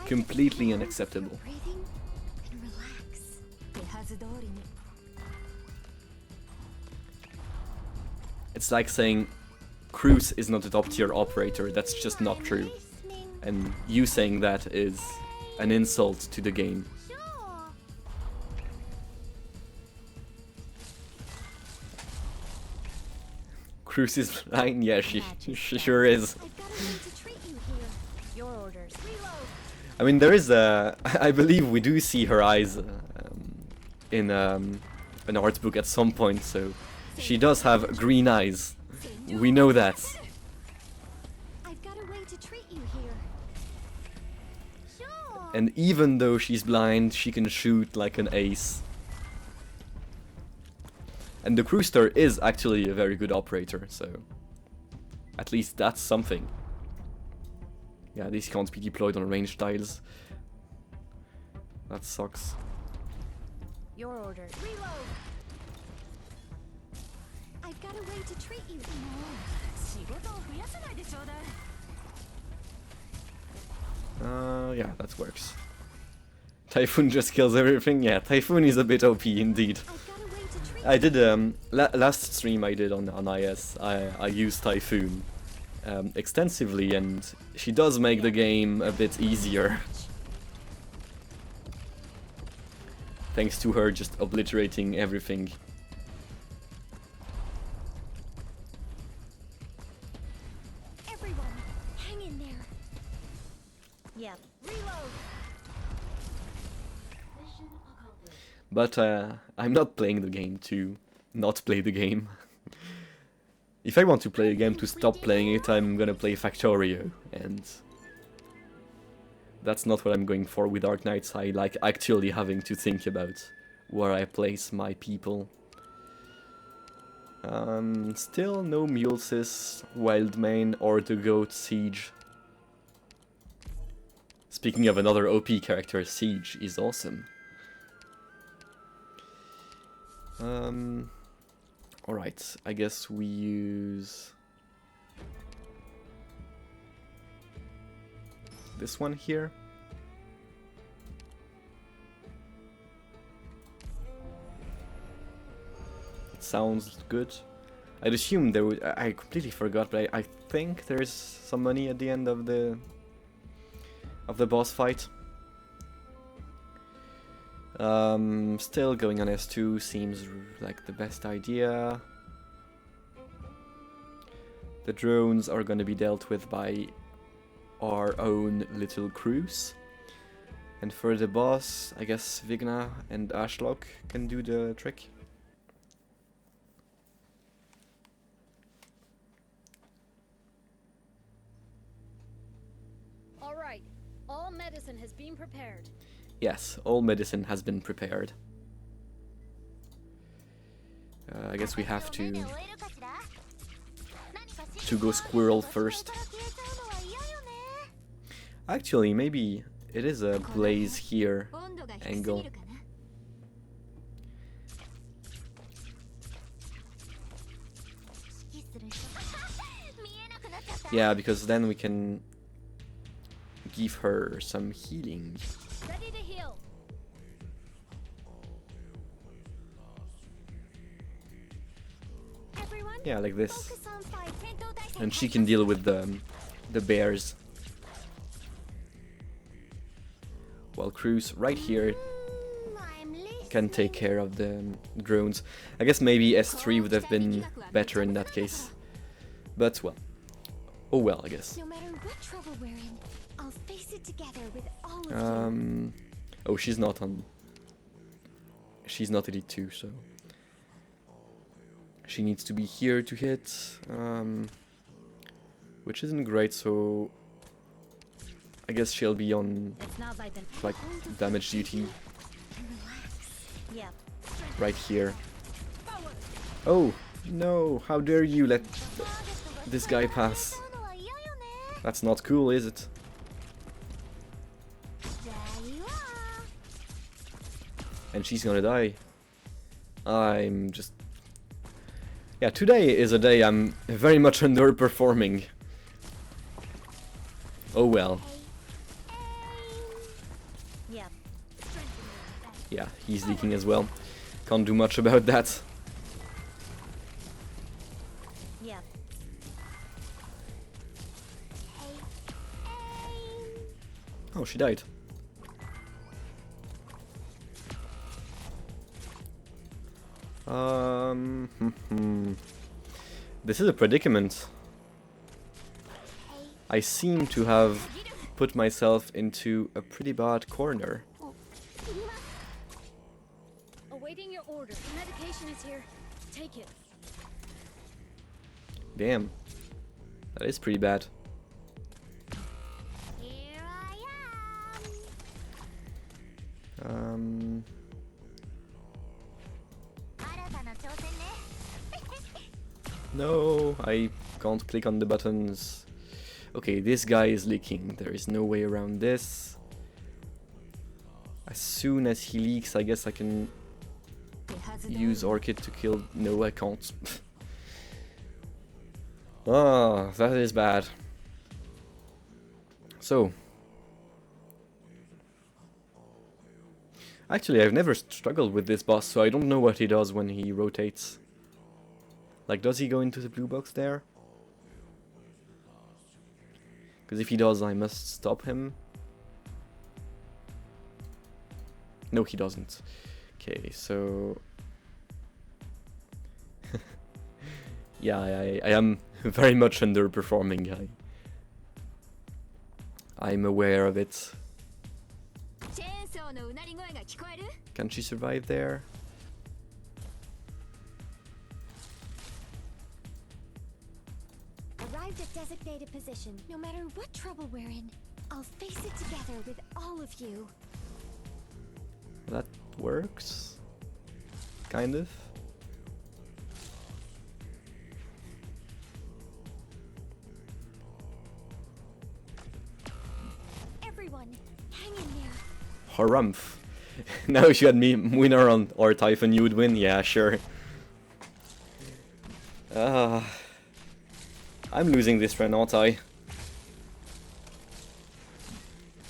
Completely unacceptable. Breathing and relax. 手はず通りに。 It's like saying Cruz is not a top tier operator. That's just not true. And you saying that is an insult to the game. Sure. Cruz is fine. Yeah, she sure is. I've got a way to treat you here. Your orders. Reload. I mean, there is a. I believe we do see her eyes in an art book at some point. So she does have green eyes. We know that. I've got a way to treat you here. Sure. And even though she's blind, she can shoot like an ace. And the Crewster is actually a very good operator, so at least that's something. Yeah, these can't be deployed on ranged tiles. That sucks. Your orders. Reload. I've got a way to treat you. 仕事を増やさないでちょうだい。 Yeah, that works. Typhoon just kills everything. Yeah, Typhoon is a bit OP indeed. I've got a way to treat I did last stream I did on IS. I used Typhoon extensively, and she does make the game a bit easier. Thanks to her just obliterating everything. Everyone, hang in there. Yep. Reload. But I'm not playing the game to not play the game. If I want to play a game to stop playing it, I'm gonna play Factorio, and that's not what I'm going for with Arknights. I like actually having to think about where I place my people. Still no Mulesys, Wildmane, or the Goat Siege. Speaking of another OP character, Siege is awesome. Alright, I guess we use this one here. It sounds good. I'd assume there would. I completely forgot, but I think there's some money at the end of the boss fight. Still going on S2 seems like the best idea. The drones are going to be dealt with by our own little crews. And for the boss, I guess Vigna and Ashlock can do the trick. All right. All medicine has been prepared. Yes, all medicine has been prepared. I guess we have to go squirrel first. Actually, maybe it is a blaze here angle. Yeah, because then we can give her some healing. Ready to heal. Everyone, Yeah, like this. focus on fight. And she can deal with the bears. While Cruz right here can take care of the drones. I guess maybe S3 would have been better in that case. But well. Oh well, I guess. No matter what trouble we're in, I'll face it together with all of you. Oh, she's not on. She's not elite 2, so she needs to be here to hit, which isn't great. So I guess she'll be on like damage duty Yep. right here. Oh no! How dare you let this guy pass? That's not cool, is it? And she's gonna die. I'm just... Yeah, today is a day I'm very much underperforming. Oh well. Yep. Yeah, he's leaking as well. Can't do much about that. Yep. Oh, she died. This is a predicament. I seem to have put myself into a pretty bad corner. awaiting your order. The medication is here. Take it. Damn. That is pretty bad. Here I am. No, I can't click on the buttons. Okay, this guy is leaking. There is no way around this. As soon as he leaks, I guess I can use Orchid to kill... No, I can't. Ah, that is bad. So... Actually, I've never struggled with this boss, so I don't know what he does when he rotates. Like, does he go into the blue box there? Because if he does, I must stop him. No, he doesn't. Okay, so... yeah, I am very much underperforming. I'm aware of it. Can she survive there? Arrived at designated position. No matter what trouble we're in, I'll face it together with all of you. That works. Kind of. Everyone, hang in there. Harumph. Now if you had me winner on or Typhon, you would win. Yeah, sure. I'm losing this run, aren't I?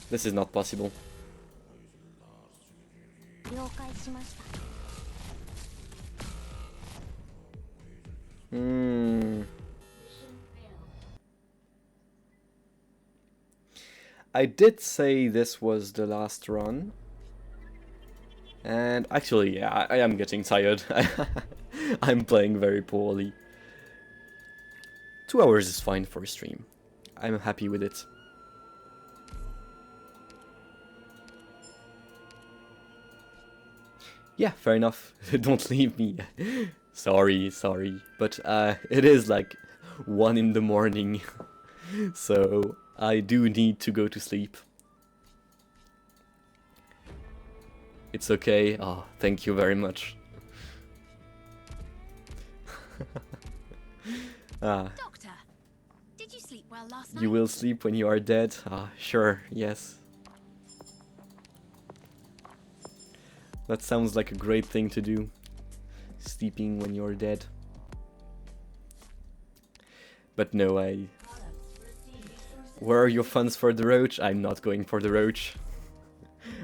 This is not possible. I did say this was the last run. And actually, yeah, I am getting tired. I'm playing very poorly. 2 hours is fine for a stream. I'm happy with it. Yeah, fair enough. Don't leave me. Sorry. But it is like 1 in the morning. So I do need to go to sleep. It's okay. Oh, thank you very much. Doctor, did you sleep well last night? You will sleep when you are dead? Ah, sure, yes. That sounds like a great thing to do. Sleeping when you're dead. But no, Where are your funds for the roach? I'm not going for the roach.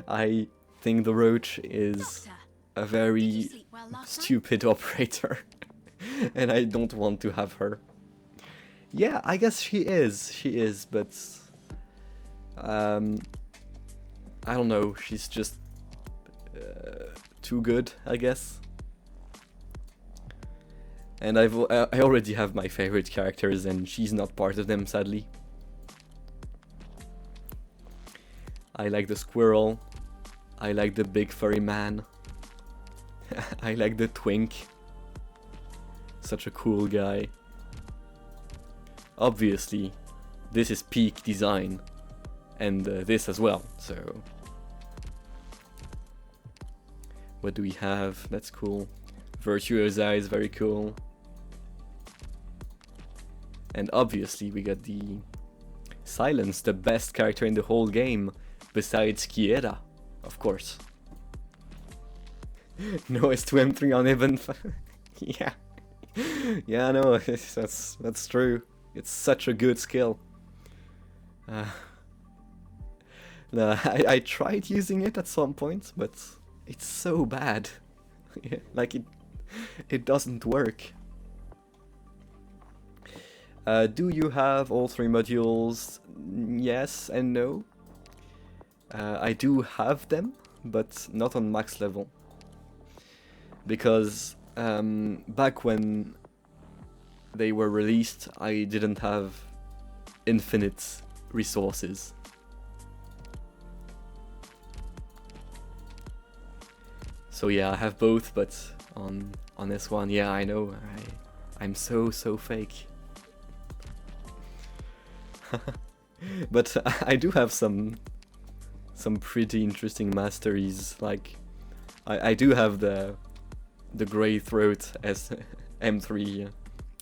I think the roach is Doctor, a did you very sleep well last night? stupid operator. And I don't want to have her. Yeah, I guess she is, but I don't know, she's just too good, I guess. And I already have my favorite characters, and she's not part of them, sadly. I like the squirrel. I like the big furry man. I like the twink. Such a cool guy. Obviously, this is peak design, and this as well, so... What do we have? That's cool. Virtuosa is very cool. And obviously we got the Silence, the best character in the whole game, besides Kiera, of course. No S2M3 on event. Yeah. Yeah, no, that's true. It's such a good skill. No, I tried using it at some point, but it's so bad. Yeah, like it doesn't work. Do you have all 3 modules? Yes and no. I do have them, but not on max level. Because back when they were released, I didn't have infinite resources. So yeah, I have both, but on this one, yeah, I know, I'm so fake. But I do have some pretty interesting masteries. Like I do have the Grey Throat S1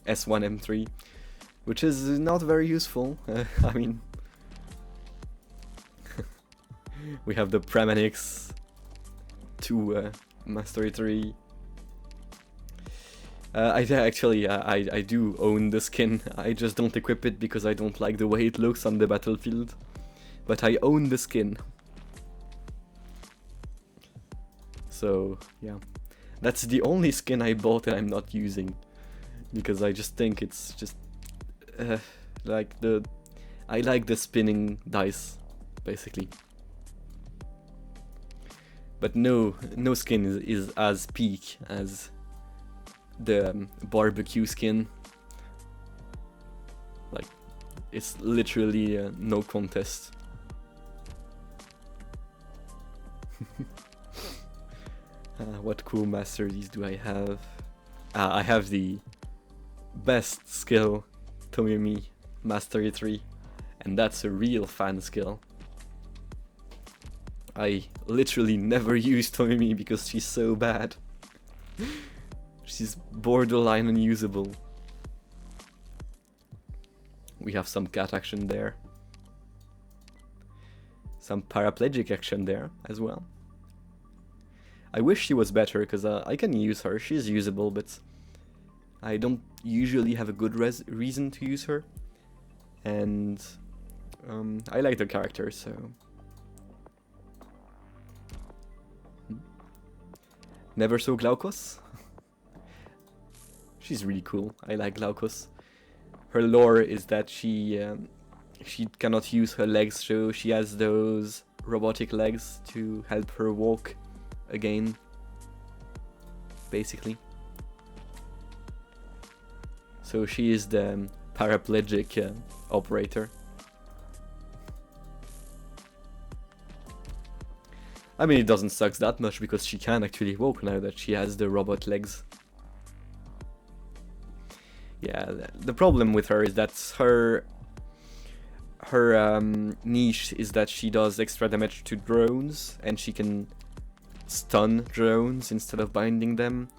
M3, which is not very useful. I mean, we have the Pramanix 2 Mastery 3. I do own the skin. I just don't equip it because I don't like the way it looks on the battlefield. But I own the skin. So yeah, that's the only skin I bought and I'm not using, because I just think it's just like I like the spinning dice, basically. But no skin is as peak as the barbecue skin. Like, it's literally no contest. What cool masteries do I have? I have the best skill, Tomomi Mastery 3, and that's a real fan skill. I literally never use Tomomi because she's so bad. She's borderline unusable. We have some cat action there. Some paraplegic action there as well. I wish she was better, because I can use her. She's usable, but I don't usually have a good reason to use her. And I like the character, so... Never saw Glaukos? She's really cool. I like Glaukos. Her lore is that she cannot use her legs, so she has those robotic legs to help her walk again, basically. So she is the paraplegic operator. I mean, it doesn't suck that much because she can actually walk now that she has the robot legs. Yeah, the problem with her is that her niche is that she does extra damage to drones, and she can stun drones instead of binding them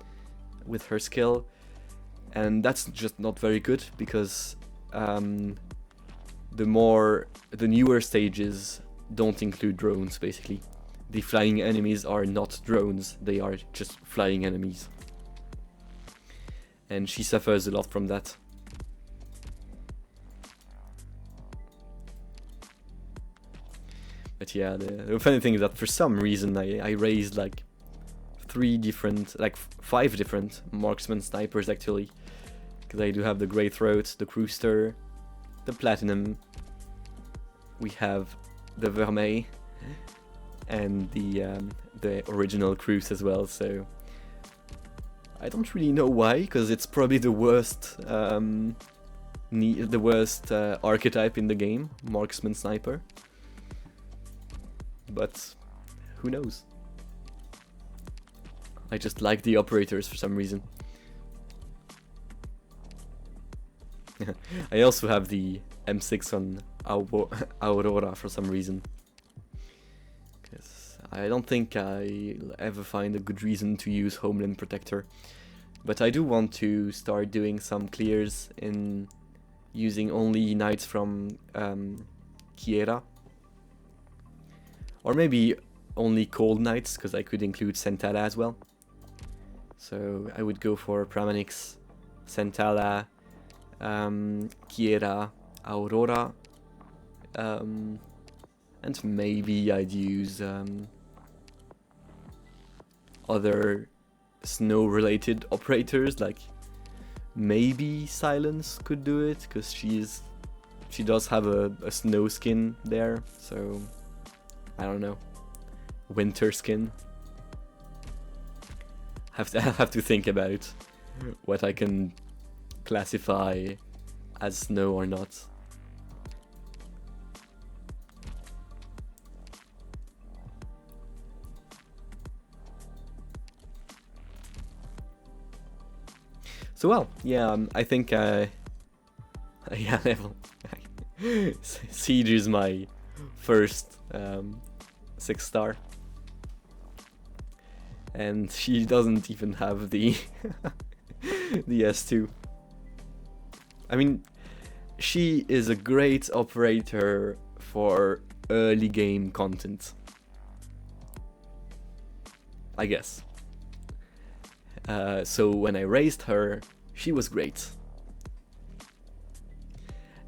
with her skill. And that's just not very good, because the newer stages don't include drones, basically. The flying enemies are not drones, they are just flying enemies. And she suffers a lot from that. But yeah, the funny thing is that for some reason I raised like 5 different marksman snipers actually. Because I do have the Grey Throat, the Crewster, the Platinum, we have the Vermeil, and the original Cruise as well, so I don't really know why, because it's probably the worst archetype in the game, Marksman Sniper. But who knows? I just like the operators for some reason. I also have the M6 on Aurora for some reason. Because I don't think I'll ever find a good reason to use Homeland Protector. But I do want to start doing some clears in using only knights from Kiera. Or maybe only cold knights, because I could include Sentala as well. So I would go for Pramanix, Sentala, Kiera, Aurora, and maybe I'd use other snow-related operators, like maybe Silence could do it, because she does have a snow skin there, so I don't know, winter skin. I have to think about what I can classify as snow or not. So well, yeah, I think yeah, level Siege is my first 6-star. And she doesn't even have the the S2. I mean, she is a great operator for early game content, I guess. So when I raised her, she was great.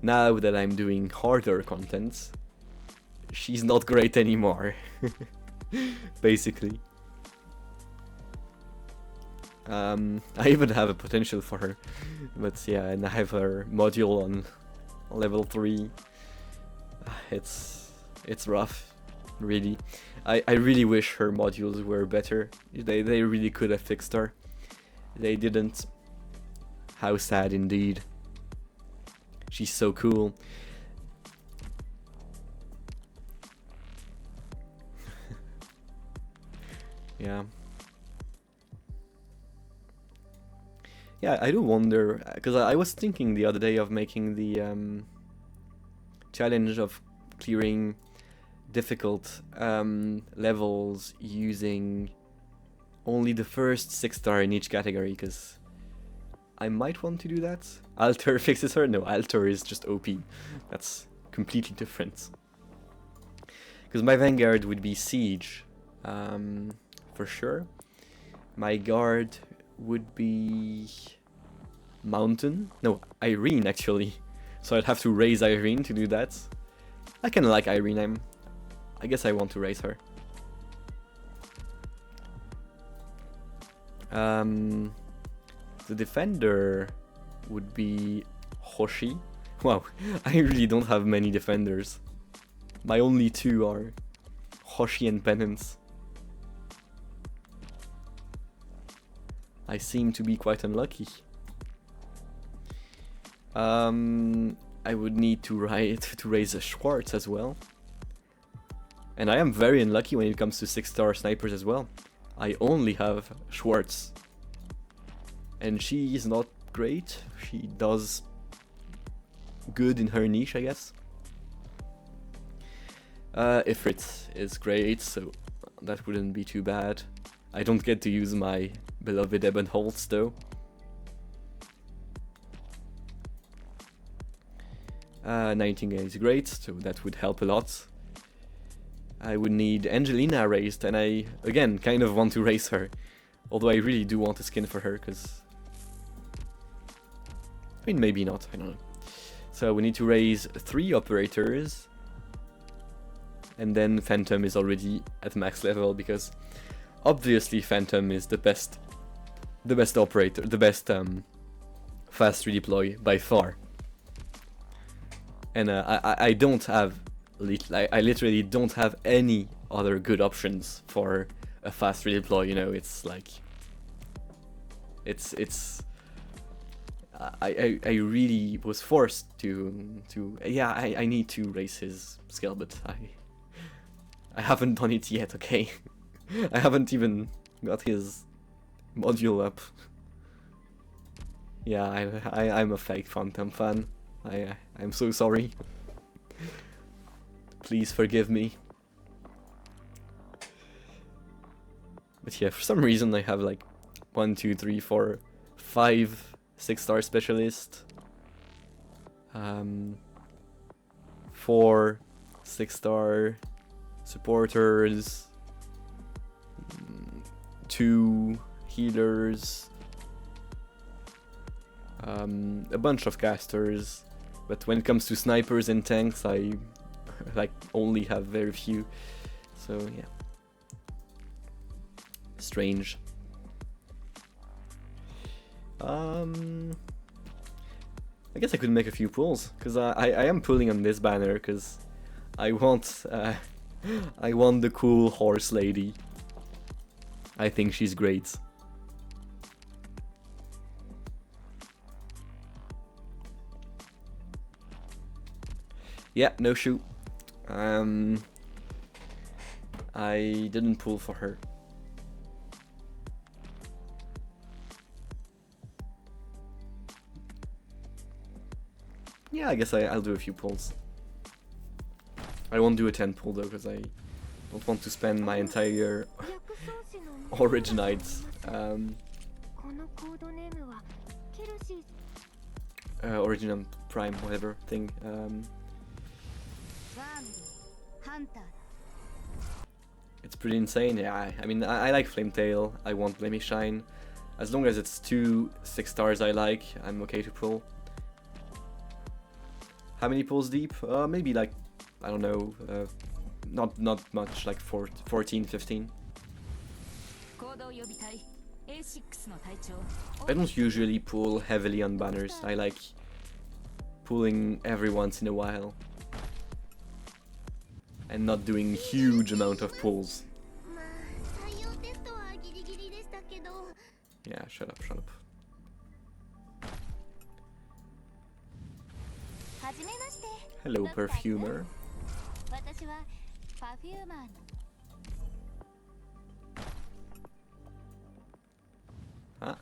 Now that I'm doing harder content, she's not great anymore. Basically. I even have a potential for her, but yeah, and I have her module on level 3. It's rough, really. I really wish her modules were better. They really could have fixed her. They didn't. How sad indeed. She's so cool. Yeah. Yeah, I do wonder, because I was thinking the other day of making the challenge of clearing difficult levels using only the first 6-star in each category, because I might want to do that. Alter fixes her? No, Alter is just OP. That's completely different. Because my Vanguard would be Siege, for sure. My Guard would be Mountain. No, Irene actually. So I'd have to raise Irene to do that. I kinda like Irene. I guess I want to raise her. The defender would be Hoshi. Wow, I really don't have many defenders. My only 2 are Hoshi and Penance. I seem to be quite unlucky. I would need to raise a Schwartz as well. And I am very unlucky when it comes to 6-star snipers as well. I only have Schwartz. And she is not great. She does good in her niche, I guess. Ifrit is great, so that wouldn't be too bad. I don't get to use my beloved Ebon Holtz though. Nightingale is great, so that would help a lot. I would need Angelina raised, and I, again, kind of want to raise her. Although I really do want a skin for her, because... I mean, maybe not, I don't know. So we need to raise 3 operators. And then Phantom is already at max level, because obviously Phantom is the best operator, the best fast redeploy by far. And I don't have, I literally don't have any other good options for a fast redeploy, you know. It's like, I really was forced to yeah, I need to raise his skill, but I haven't done it yet, okay? I haven't even got his module up. Yeah, I'm a fake Phantom fan. I'm so sorry. Please forgive me. But yeah, for some reason I have like 1, 2, 3, 4, 5 6-star specialists. 4 6-star supporters. 2 healers. A bunch of casters. But when it comes to snipers and tanks, I like only have very few. So yeah. Strange. I guess I could make a few pulls, because I am pulling on this banner, because I want the cool horse lady. I think she's great. Yeah, no shoot. I didn't pull for her. Yeah, I guess I'll do a few pulls. I won't do a 10 pull though, because I don't want to spend my entire Arknights Original Prime, whatever thing. It's pretty insane. Yeah, I mean, I like Flametail. I want Blamey Shine. As long as it's 2 6-stars I like, I'm okay to pull. How many pulls deep? Maybe like, I don't know, not much, like 14, 15. I don't usually pull heavily on banners. I like pulling every once in a while. And not doing huge amount of pulls. Yeah, shut up, shut up. Hello, perfumer. Ah,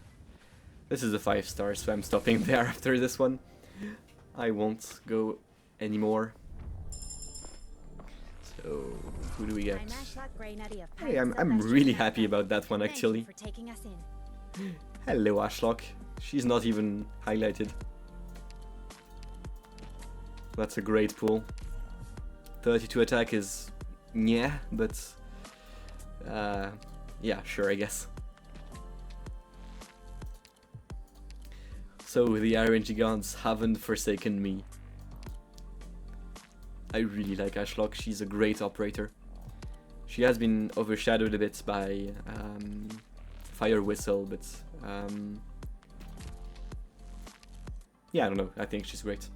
this is a 5-star, so I'm stopping there after this one. I won't go anymore. So, who do we get? Hey, I'm really happy about that one actually. Hello, Ashlock. She's not even highlighted. That's a great pull. 32 attack is yeah, but yeah, sure, I guess. So the RNG gods haven't forsaken me. I really like Ashlock. She's a great operator. She has been overshadowed a bit by Fire Whistle, but yeah, I don't know. I think she's great.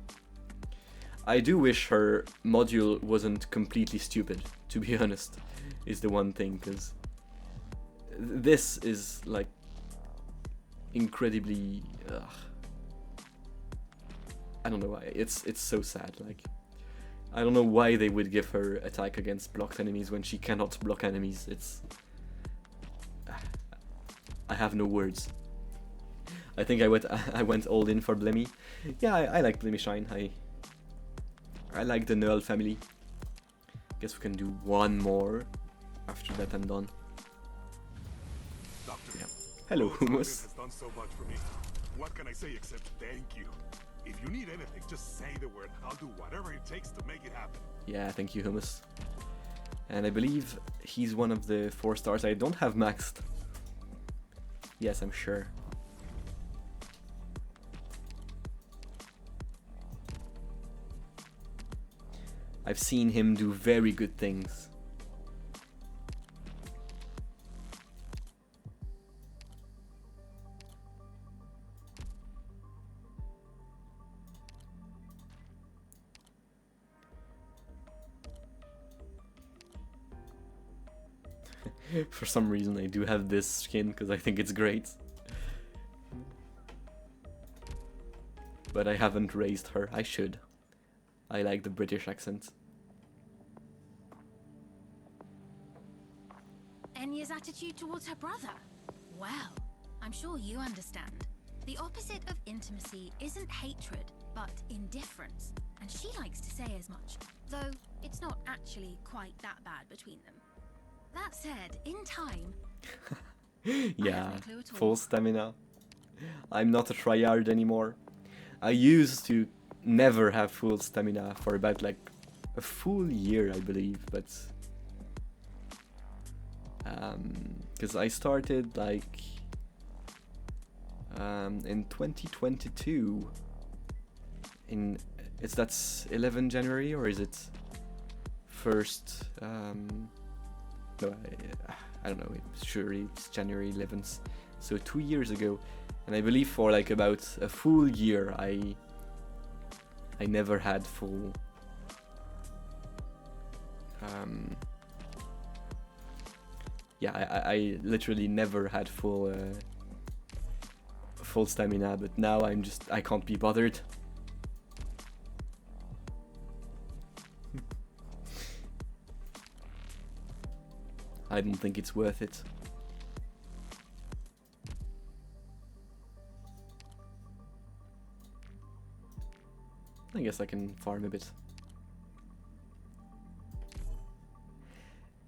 I do wish her module wasn't completely stupid, to be honest, is the one thing, because this is like incredibly I don't know why, it's so sad. Like, I don't know why they would give her attack against blocked enemies when she cannot block enemies. It's I have no words. I think I went all in for Blemmy. Yeah, I like Blemmy Shine. I like the Null family. Guess we can do one more. After that I'm done. Doctor, Yeah. Hello, Lord Thomas Hummus. has done so much for me. What can I say except thank you? If you need anything, just say the word. I'll do whatever it takes to make it happen. Yeah, thank you, Hummus. And I believe he's one of the 4 stars I don't have maxed. Yes, I'm sure. I've seen him do very good things. For some reason I do have this skin because I think it's great. But I haven't raised her. I should. I like the British accent. Enya's attitude towards her brother? Well, I'm sure you understand. The opposite of intimacy isn't hatred, but indifference. And she likes to say as much, though it's not actually quite that bad between them. That said, in time... Yeah, no clue at all. full stamina. I'm not a tryhard anymore. I used to never have full stamina for about like a full year, I believe, but because I started like in 2022 that's 11 January, or is it first no, I don't know, surely it's January 11th, so 2 years ago. And I believe for like about a full year I never had full yeah, I literally never had full full stamina, but now I can't be bothered. I don't think it's worth it. I guess I can farm a bit.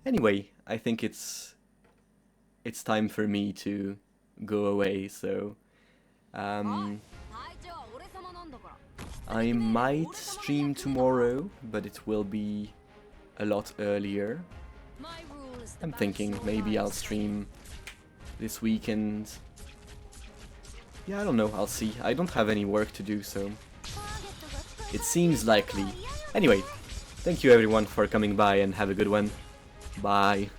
Anyway, I think it's time for me to go away, so I might stream tomorrow, but it will be a lot earlier. I'm thinking maybe I'll stream this weekend. Yeah, I don't know, I'll see. I don't have any work to do, so it seems likely. Anyway, thank you everyone for coming by and have a good one. Bye.